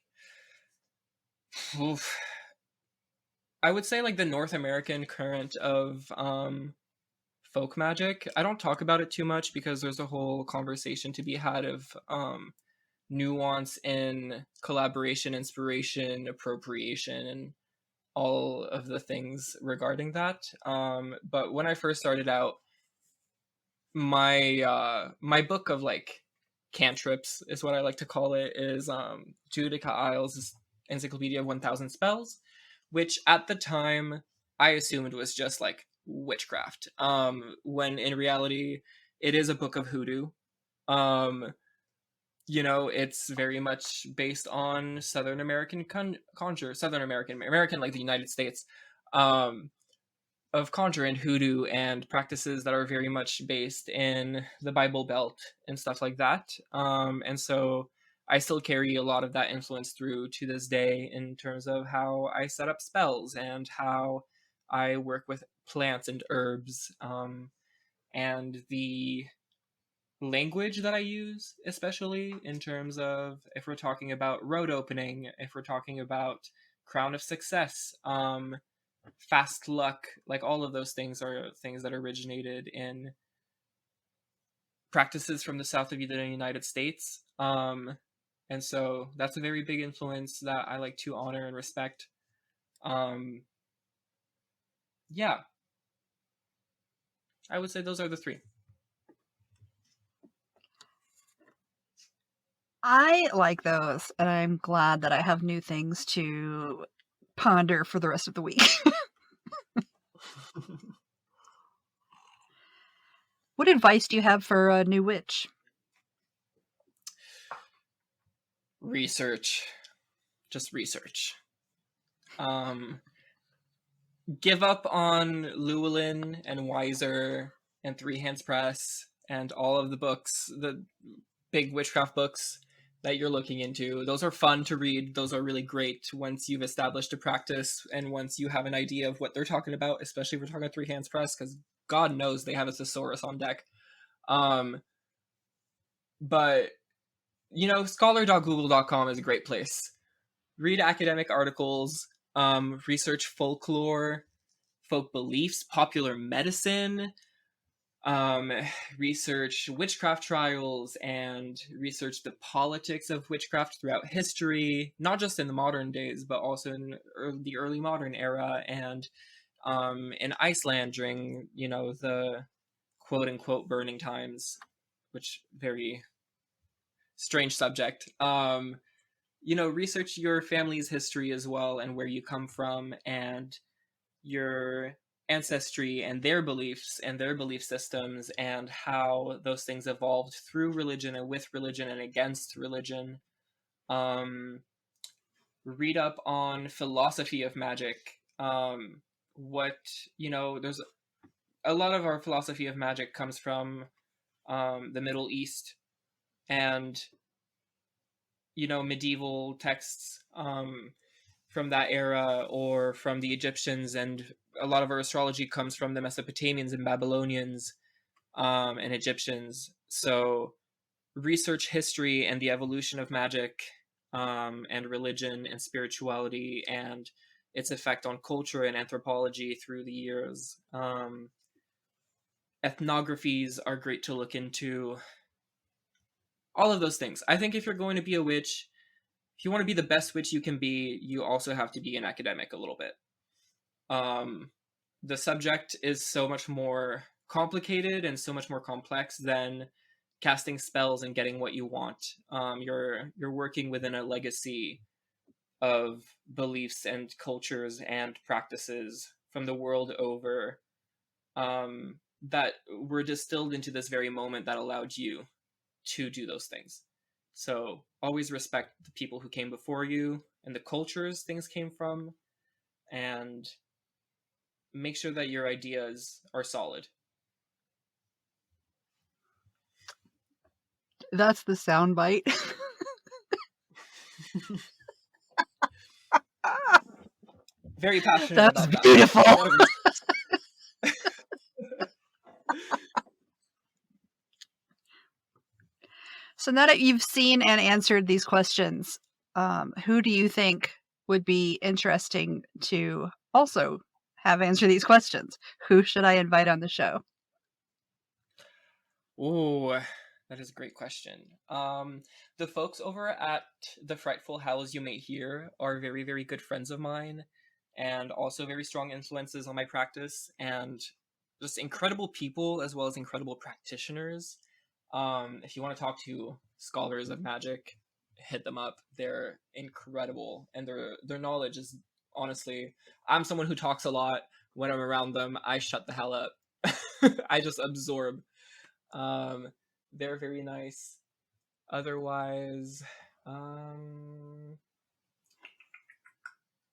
oof, I would say like the North American current of folk magic. I don't talk about it too much because there's a whole conversation to be had of nuance in collaboration, inspiration, appropriation, and all of the things regarding that. But when I first started out, my book of like cantrips is what I like to call it, is Judica Isles' Encyclopedia of 1000 Spells, which at the time I assumed was just like witchcraft, when in reality it is a book of hoodoo. Um, it's very much based on Southern American conjure, Southern American like the United States, um, of conjure and hoodoo and practices that are very much based in the Bible Belt and stuff like that. And so I still carry a lot of that influence through to this day in terms of how I set up spells and how I work with plants and herbs, and the language that I use, especially in terms of if we're talking about road opening, if we're talking about crown of success, fast luck, like all of those things are things that originated in practices from the south of the United States. And so that's a very big influence that I like to honor and respect. Um, yeah, I would say those are the three. I like those, and I'm glad that I have new things to ponder for the rest of the week. What advice do you have for a new witch? Research, just research. Give up on Llewellyn and Weiser and Three Hands Press and all of the books, the big witchcraft books that you're looking into. Those are fun to read. Those are really great once you've established a practice and once you have an idea of what they're talking about, especially if we're talking Three Hands Press, because God knows they have a thesaurus on deck. But, scholar.google.com is a great place. Read academic articles, research folklore, folk beliefs, popular medicine, research witchcraft trials, and research the politics of witchcraft throughout history, not just in the modern days, but also in the early modern era, and in Iceland during, the quote unquote burning times, which very strange subject. Research your family's history as well and where you come from and your ancestry and their beliefs and their belief systems and how those things evolved through religion and with religion and against religion. Read up on philosophy of magic. There's a lot of our philosophy of magic comes from the Middle East and medieval texts from that era or from the Egyptians, and a lot of our astrology comes from the Mesopotamians and Babylonians, and Egyptians. So research history and the evolution of magic, and religion and spirituality and its effect on culture and anthropology through the years. Ethnographies are great to look into. All of those things. I think if you're going to be a witch, if you want to be the best witch you can be, you also have to be an academic a little bit. The subject is so much more complicated and so much more complex than casting spells and getting what you want. You're working within a legacy of beliefs and cultures and practices from the world over, that were distilled into this very moment that allowed you to do those things. So always respect the people who came before you and the cultures things came from, and make sure that your ideas are solid. That's the soundbite. Very passionate That's about that. beautiful. So now that you've seen and answered these questions, who do you think would be interesting to also have answer these questions? Who should I invite on the show? Ooh, that is a great question. The folks over at The Frightful Howls You May Hear are very, very good friends of mine and also very strong influences on my practice, and just incredible people as well as incredible practitioners. If you want to talk to scholars of magic, hit them up. They're incredible, and their knowledge is honestly. I'm someone who talks a lot, when I'm around them, I shut the hell up. I just absorb. Um, they're very nice. Otherwise, um,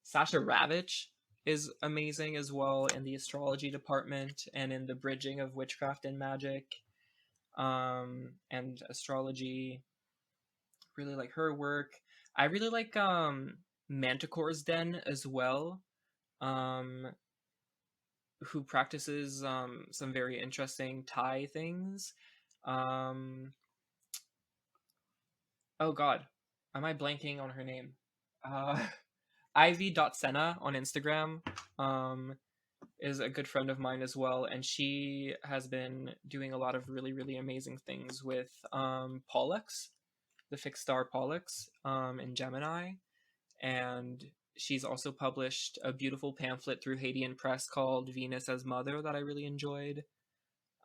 Sasha Ravitch is amazing as well in the astrology department and in the bridging of witchcraft and magic, and astrology. Really like her work. I really like Manticore's Den as well, um, who practices some very interesting Thai things. Um, oh God, am I blanking on her name? Uh, Ivy.Senna on Instagram um, is a good friend of mine as well, and she has been doing a lot of really, really amazing things with Pollux, the fixed star Pollux in Gemini. And she's also published a beautiful pamphlet through Hadean Press called Venus as Mother that I really enjoyed.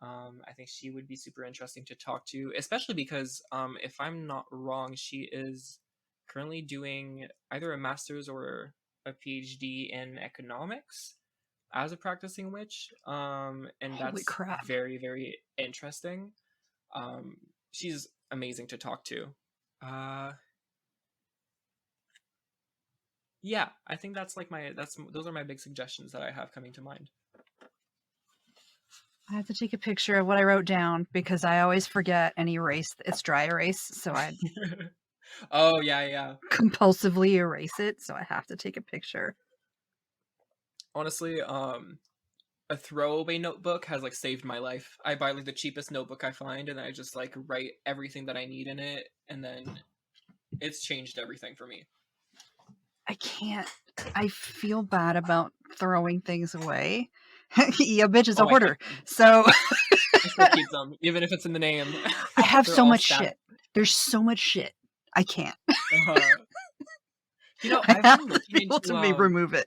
I think she would be super interesting to talk to, especially because, if I'm not wrong, she is currently doing either a master's or a PhD in economics as a practicing witch, and Holy that's crap. very, very interesting. She's amazing to talk to. Uh, yeah, I think that's like those are my big suggestions that I have coming to mind. I have to take a picture of what I wrote down because I always forget and erase. It's dry erase, so I Oh yeah. compulsively erase it. So I have to take a picture. Honestly, a throwaway notebook has like saved my life. I buy like the cheapest notebook I find, and I just like write everything that I need in it, and then it's changed everything for me. I can't. I feel bad about throwing things away. Yeah, bitch is a Oh, I keep hoarder. them. So I still keep them, even if it's in the name. I have They're so all much stacked. shit. There's so much shit. I can't. Uh, I I've have been to looking be able into to remove it.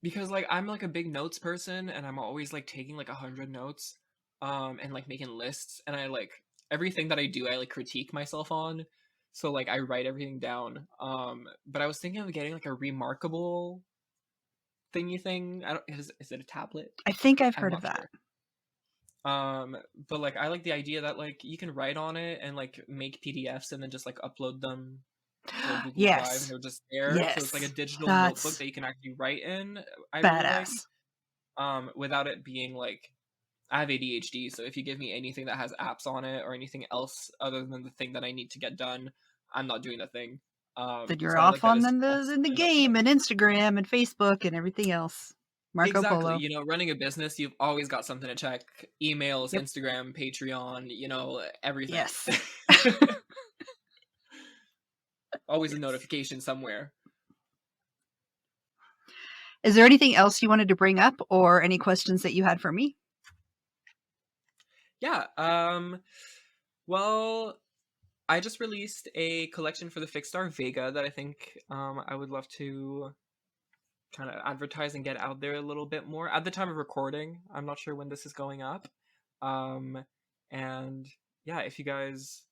because like I'm like a big notes person, and I'm always like taking like 100 notes, and like making lists, and I like everything that I do, I like critique myself on. So like I write everything down. But I was thinking of getting like a remarkable thingy thing. I don't is it a tablet? I think I've I'm heard of not that. sure. But like I like the idea that like you can write on it and like make PDFs and then just like upload them to like Google Drive, and Yes. they're just there. So it's like a Yes. digital notebook That's that you can actually write in. I really like. badass. Without it being like I have ADHD, so if you give me anything that has apps on it or anything else other than the thing that I need to get done, I'm not doing the thing. Then you're So I like off that on it's the also in the a game notebook. and Instagram and Facebook and everything else. Marco Exactly. Polo. Running a business, you've always got something to check. Emails, Yep. Instagram, Patreon, everything. Yes. Always a Yes. notification somewhere. Is there anything else you wanted to bring up or any questions that you had for me? Yeah. Well, I just released a collection for the Fixed Star Vega that I think I would love to kind of advertise and get out there a little bit more at the time of recording. I'm not sure when this is going up. Um, and yeah, if you guys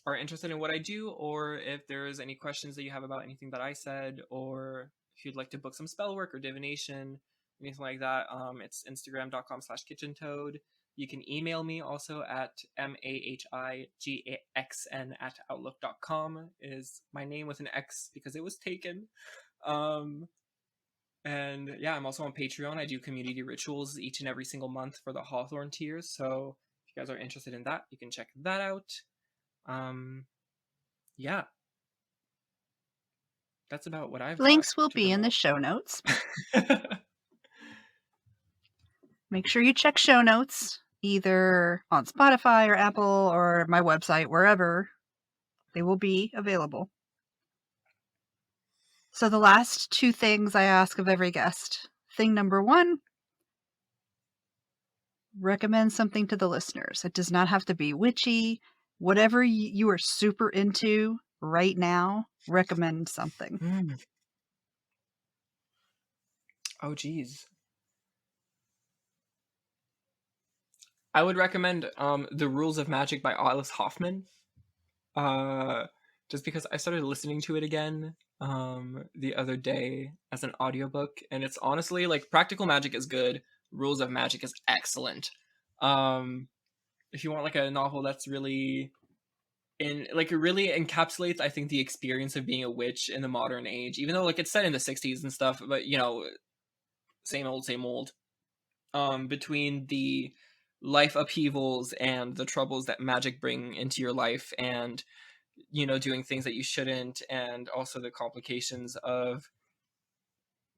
are interested in what I do, or if there's any questions that you have about anything that I said, or if you'd like to book some spell work or divination, anything like that, it's instagram.com/kitchentoad. You can email me also at mahigxn@outlook.com is my name with an X because it was taken. Um, and yeah, I'm also on Patreon. I do community rituals each and every single month for the Hawthorn tiers. So if you guys are interested in that, you can check that out. Yeah, that's about what I've got Links will to be in the promote. show notes. Make sure you check show notes either on Spotify or Apple or my website, wherever they will be available. So the last two things I ask of every guest. Thing number one, recommend something to the listeners. It does not have to be witchy. Whatever you are super into right now, recommend something. Oh, geez. I would recommend The Rules of Magic by Alice Hoffman. Just just because I started listening to it again the other day as an audiobook, and it's honestly like Practical Magic is good, Rules of Magic is excellent. Um if you want like a novel that's really in like it really encapsulates, I think, the experience of being a witch in the modern age, even though like it's set in the 60s and stuff, but you know, same old. Between the life upheavals and the troubles that magic bring into your life, and you know, doing things that you shouldn't, and also the complications of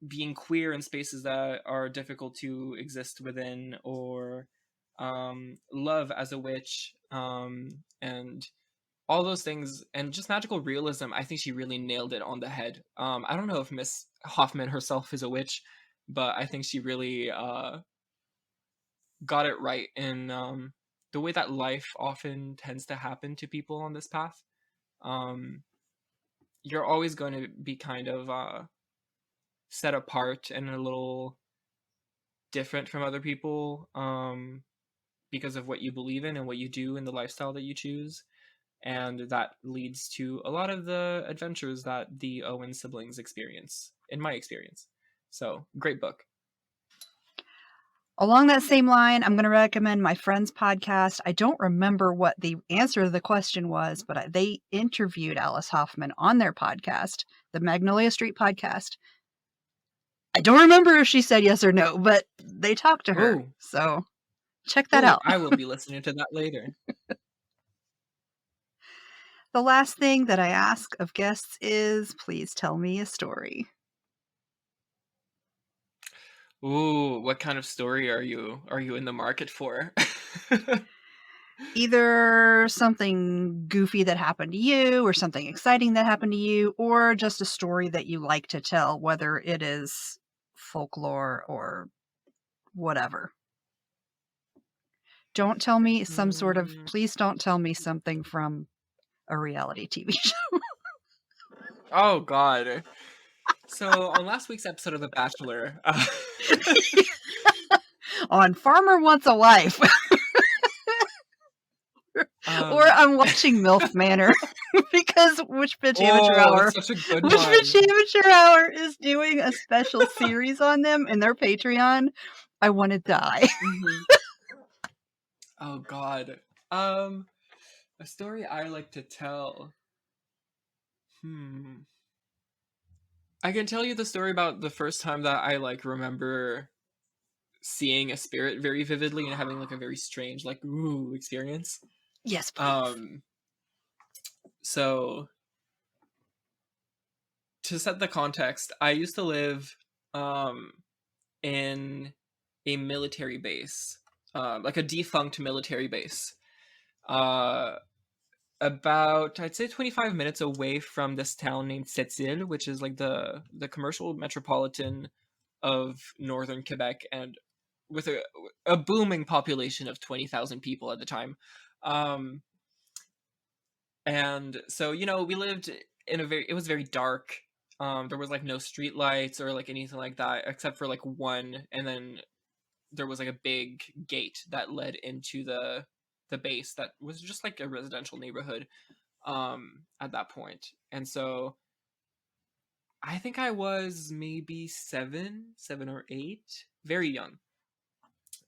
being queer in spaces that are difficult to exist within, or love as a witch, and all those things, and just magical realism. I think she really nailed it on the head. I don't know if Miss Hoffman herself is a witch, but I think she really got it right in the way that life often tends to happen to people on this path. Um, you're always going to be kind of set apart and a little different from other people, because of what you believe in and what you do and the lifestyle that you choose. And that leads to a lot of the adventures that the Owen siblings experience, in my experience. So, great book. Along that same line, I'm going to recommend my friend's podcast. I don't remember what the answer to the question was, but they interviewed Alice Hoffman on their podcast, the Magnolia Street podcast. I don't remember if she said yes or no, but they talked to her. Oh, So check that out. I will be listening to that later. The last thing that I ask of guests is, please tell me a story. Ooh, what kind of story are you in the market for? Either something goofy that happened to you, or something exciting that happened to you, or just a story that you like to tell, whether it is folklore or whatever. Don't tell me some sort of, please don't tell me something from a reality TV show. Oh God. So on last week's episode of The Bachelor, On Farmer Wants a Wife. Or I'm watching MILF Manor because Witch Bitch Amateur Hour. That's such a good Witch one. Bitch Amateur Hour is doing a special series on them in their Patreon. I want to die. Oh God. A story I like to tell. I can tell you the story about the first time that I like remember seeing a spirit very vividly and having like a very strange like ooh experience. Yes, please. So to set the context, I used to live in a military base, like a defunct military base, about I'd say 25 minutes away from this town named Sept-Îles, which is like the commercial metropolitan of northern Quebec, and with a booming population of 20,000 people at the time. And so, you know, we lived in it was very dark. There was like no street lights or like anything like that, except for like one, and then there was like a big gate that led into the base that was just like a residential neighborhood at that point. And so I think I was maybe 7 or 8, very young.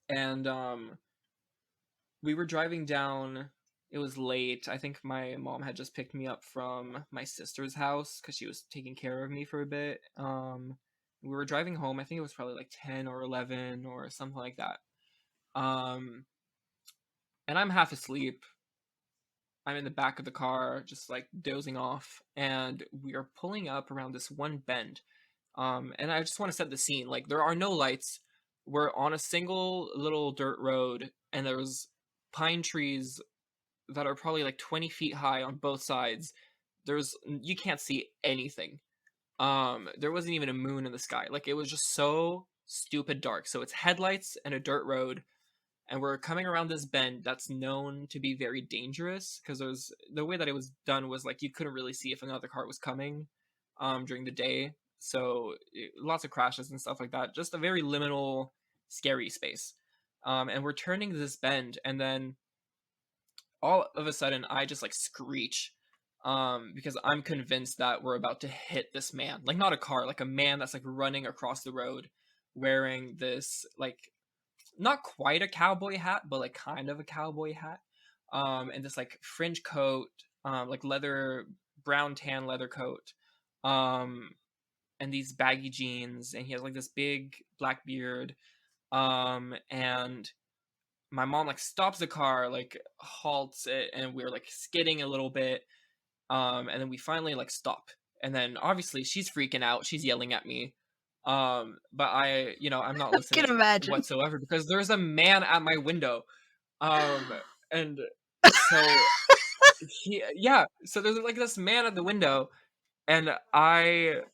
And we were driving down. It was late. I think my mom had just picked me up from my sister's house because she was taking care of me for a bit. We were driving home. I think it was probably like 10 or 11 or something like that. And I'm half asleep. I'm in the back of the car, just like dozing off, and we are pulling up around this one bend. And I just want to set the scene. Like, there are no lights. We're on a single little dirt road, and there's pine trees that are probably like 20 feet high on both sides. You can't see anything. There wasn't even a moon in the sky. Like, it was just so stupid dark. So it's headlights and a dirt road, and we're coming around this bend that's known to be very dangerous because the way that it was done was like you couldn't really see if another car was coming during the day. So lots of crashes and stuff like that. Just a very liminal, scary space. And we're turning this bend, and then all of a sudden I just like screech, because I'm convinced that we're about to hit this man, like not a car, like a man that's like running across the road wearing this like not quite a cowboy hat, but like kind of a cowboy hat, and this like fringe coat, like leather, brown tan leather coat, um, and these baggy jeans, and he has like this big black beard, and my mom like stops the car, like halts it, and we're like skidding a little bit, and then we finally like stop, and then obviously she's freaking out, she's yelling at me, but I'm not I can listening imagine. whatsoever because there's a man at my window, um, and so so there's like this man at the window, and I'm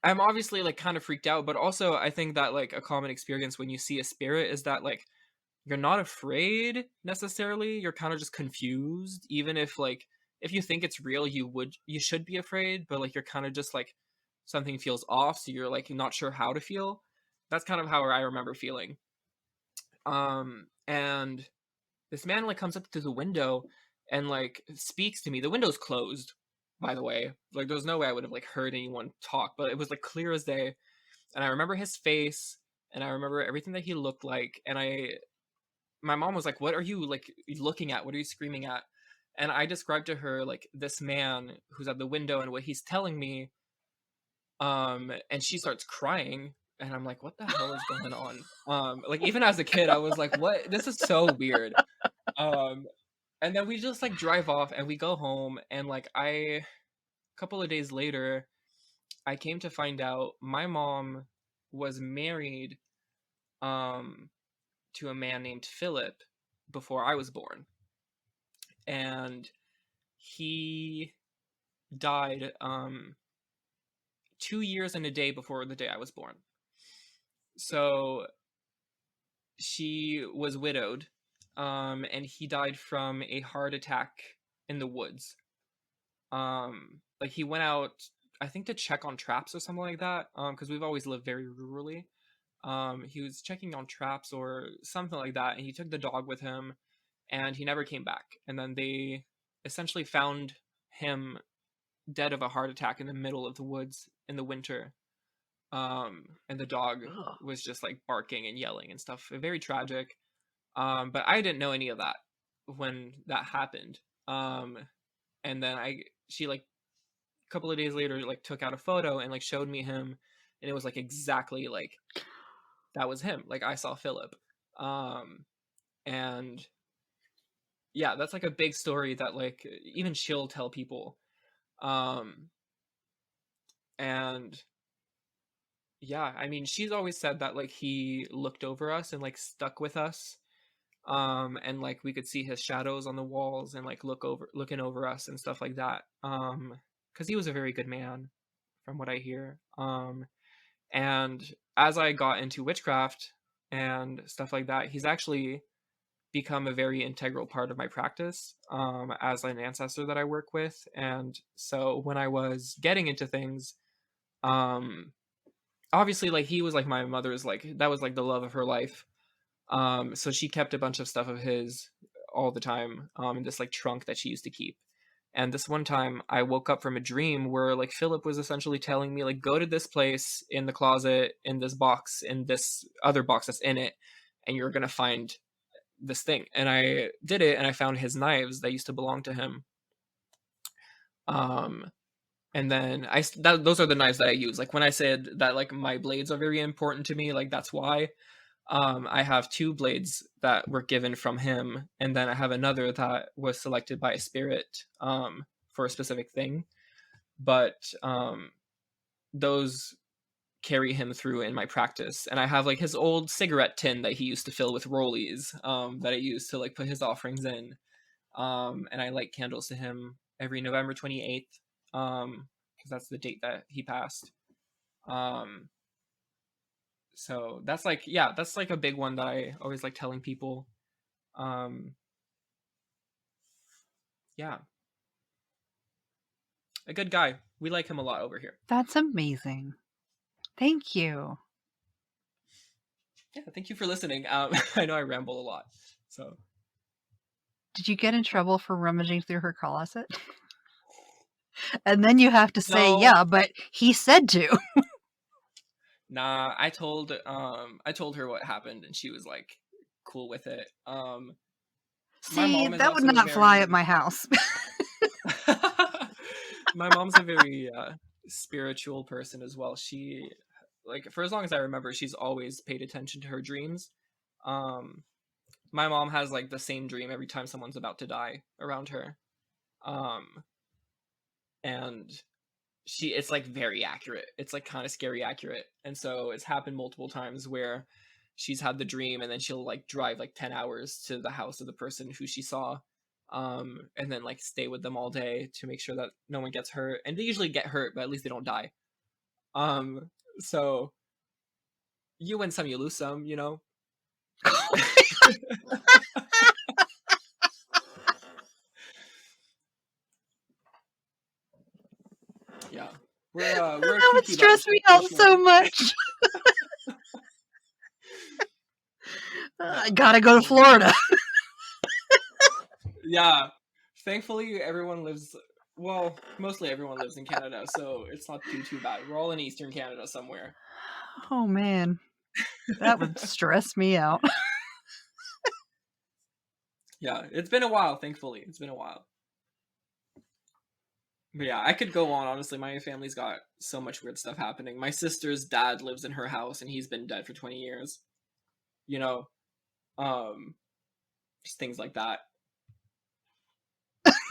obviously like kind of freaked out, but also I think that like a common experience when you see a spirit is that like you're not afraid necessarily, you're kind of just confused, even if like if you think it's real, you should be afraid, but like you're kind of just like something feels off, so you're like not sure how to feel. That's kind of how I remember feeling. And this man like comes up to the window and like speaks to me. The window's closed, by the way. Like there's no way I would have like heard anyone talk, but it was like clear as day. And I remember his face, and I remember everything that he looked like, and my mom was like, "What are you like looking at? What are you screaming at?" And I described to her like this man who's at the window and what he's telling me. And she starts crying, and I'm like, "What the hell is going on?" Like even as a kid, I was like, "What? This is so weird." Um, and then we just like drive off, and we go home, and like a couple of days later, I came to find out my mom was married um to a man named Philip before I was born, and he died 2 years and a day before the day I was born. So she was widowed, and he died from a heart attack in the woods. Like he went out, I think, to check on traps or something like that. Because we've always lived very rurally. He was checking on traps or something like that, and he took the dog with him, and he never came back. And then they essentially found him dead of a heart attack in the middle of the woods in the winter. And the dog Ugh. was just like barking and yelling and stuff. Very tragic. But I didn't know any of that when that happened. Um, and then she like a couple of days later like took out a photo and like showed me him, and it was like exactly like that was him. Like I saw Philip. Um, and yeah, that's like a big story that like even she'll tell people. Um, and yeah, I mean, she's always said that like he looked over us and like stuck with us. And like we could see his shadows on the walls and like looking over us and stuff like that. Because he was a very good man, from what I hear. And as I got into witchcraft and stuff like that, he's actually become a very integral part of my practice as an ancestor that I work with. And so when I was getting into things, um, obviously like he was like my mother's, like that was like the love of her life. So she kept a bunch of stuff of his all the time, in this like trunk that she used to keep. And this one time I woke up from a dream where like Philip was essentially telling me like go to this place in the closet in this box in this other box that's in it, and you're gonna find this thing. And I did it, and I found his knives that used to belong to him. Um, and then those are the knives that I use. Like when I said that like my blades are very important to me, like that's why. I have two blades that were given from him, and then I have another that was selected by a spirit for a specific thing. But those carry him through in my practice. And I have like his old cigarette tin that he used to fill with rollies, that I used to like put his offerings in. And I light candles to him every November 28th, because that's the date that he passed. Um, so that's like, yeah, that's like a big one that I always like telling people. Um, yeah, a good guy. We like him a lot over here. That's amazing. Thank you. Yeah, thank you for listening. I know I ramble a lot, so Did you get in trouble for rummaging through her closet? And then you have to say, No, yeah, but he said to. nah. I told her what happened, and she was like cool with it. My See, mom is that would also not fly at very my house. my mom's a very spiritual person as well. She like for as long as I remember, she's always paid attention to her dreams. Um, my mom has like the same dream every time someone's about to die around her. Um, and it's like very accurate. It's like kind of scary accurate. And so it's happened multiple times where she's had the dream and then she'll like drive like 10 hours to the house of the person who she saw, and then like stay with them all day to make sure that no one gets hurt. And they usually get hurt, but at least they don't die. So you win some, you lose some, you know. Yeah, we're That would kooky bunch stress me for out so sure. much. Yeah, I gotta go to Florida. yeah. Thankfully, everyone lives. Well, mostly everyone lives in Canada, so it's not too bad. We're all in Eastern Canada somewhere. Oh man, that would stress me out. Yeah, it's been a while. Thankfully, it's been a while. But yeah, I could go on. Honestly, my family's got so much weird stuff happening. My sister's dad lives in her house, and he's been dead for 20 years. You know, um, just things like that.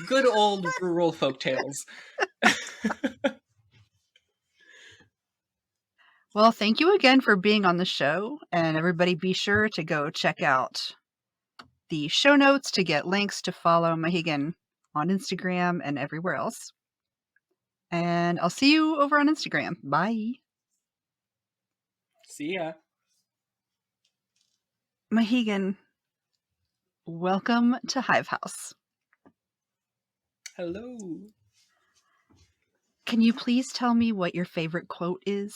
Good old rural folk tales. Well, thank you again for being on the show, and everybody be sure to go check out the show notes to get links to follow Mahigan on Instagram and everywhere else. And I'll see you over on Instagram. Bye. See ya. Mahigan, welcome to Hive House. Hello. Can you please tell me what your favorite quote is?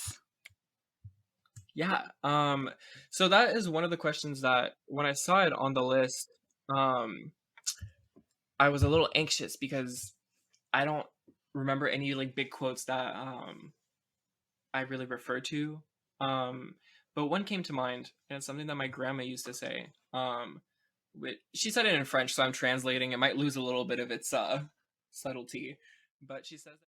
Yeah. So that is one of the questions that when I saw it on the list, um, I was a little anxious because I don't remember any like big quotes that I really refer to. Um, but one came to mind, and it's something that my grandma used to say. She said it in French, so I'm translating. It might lose a little bit of its subtlety, but she says.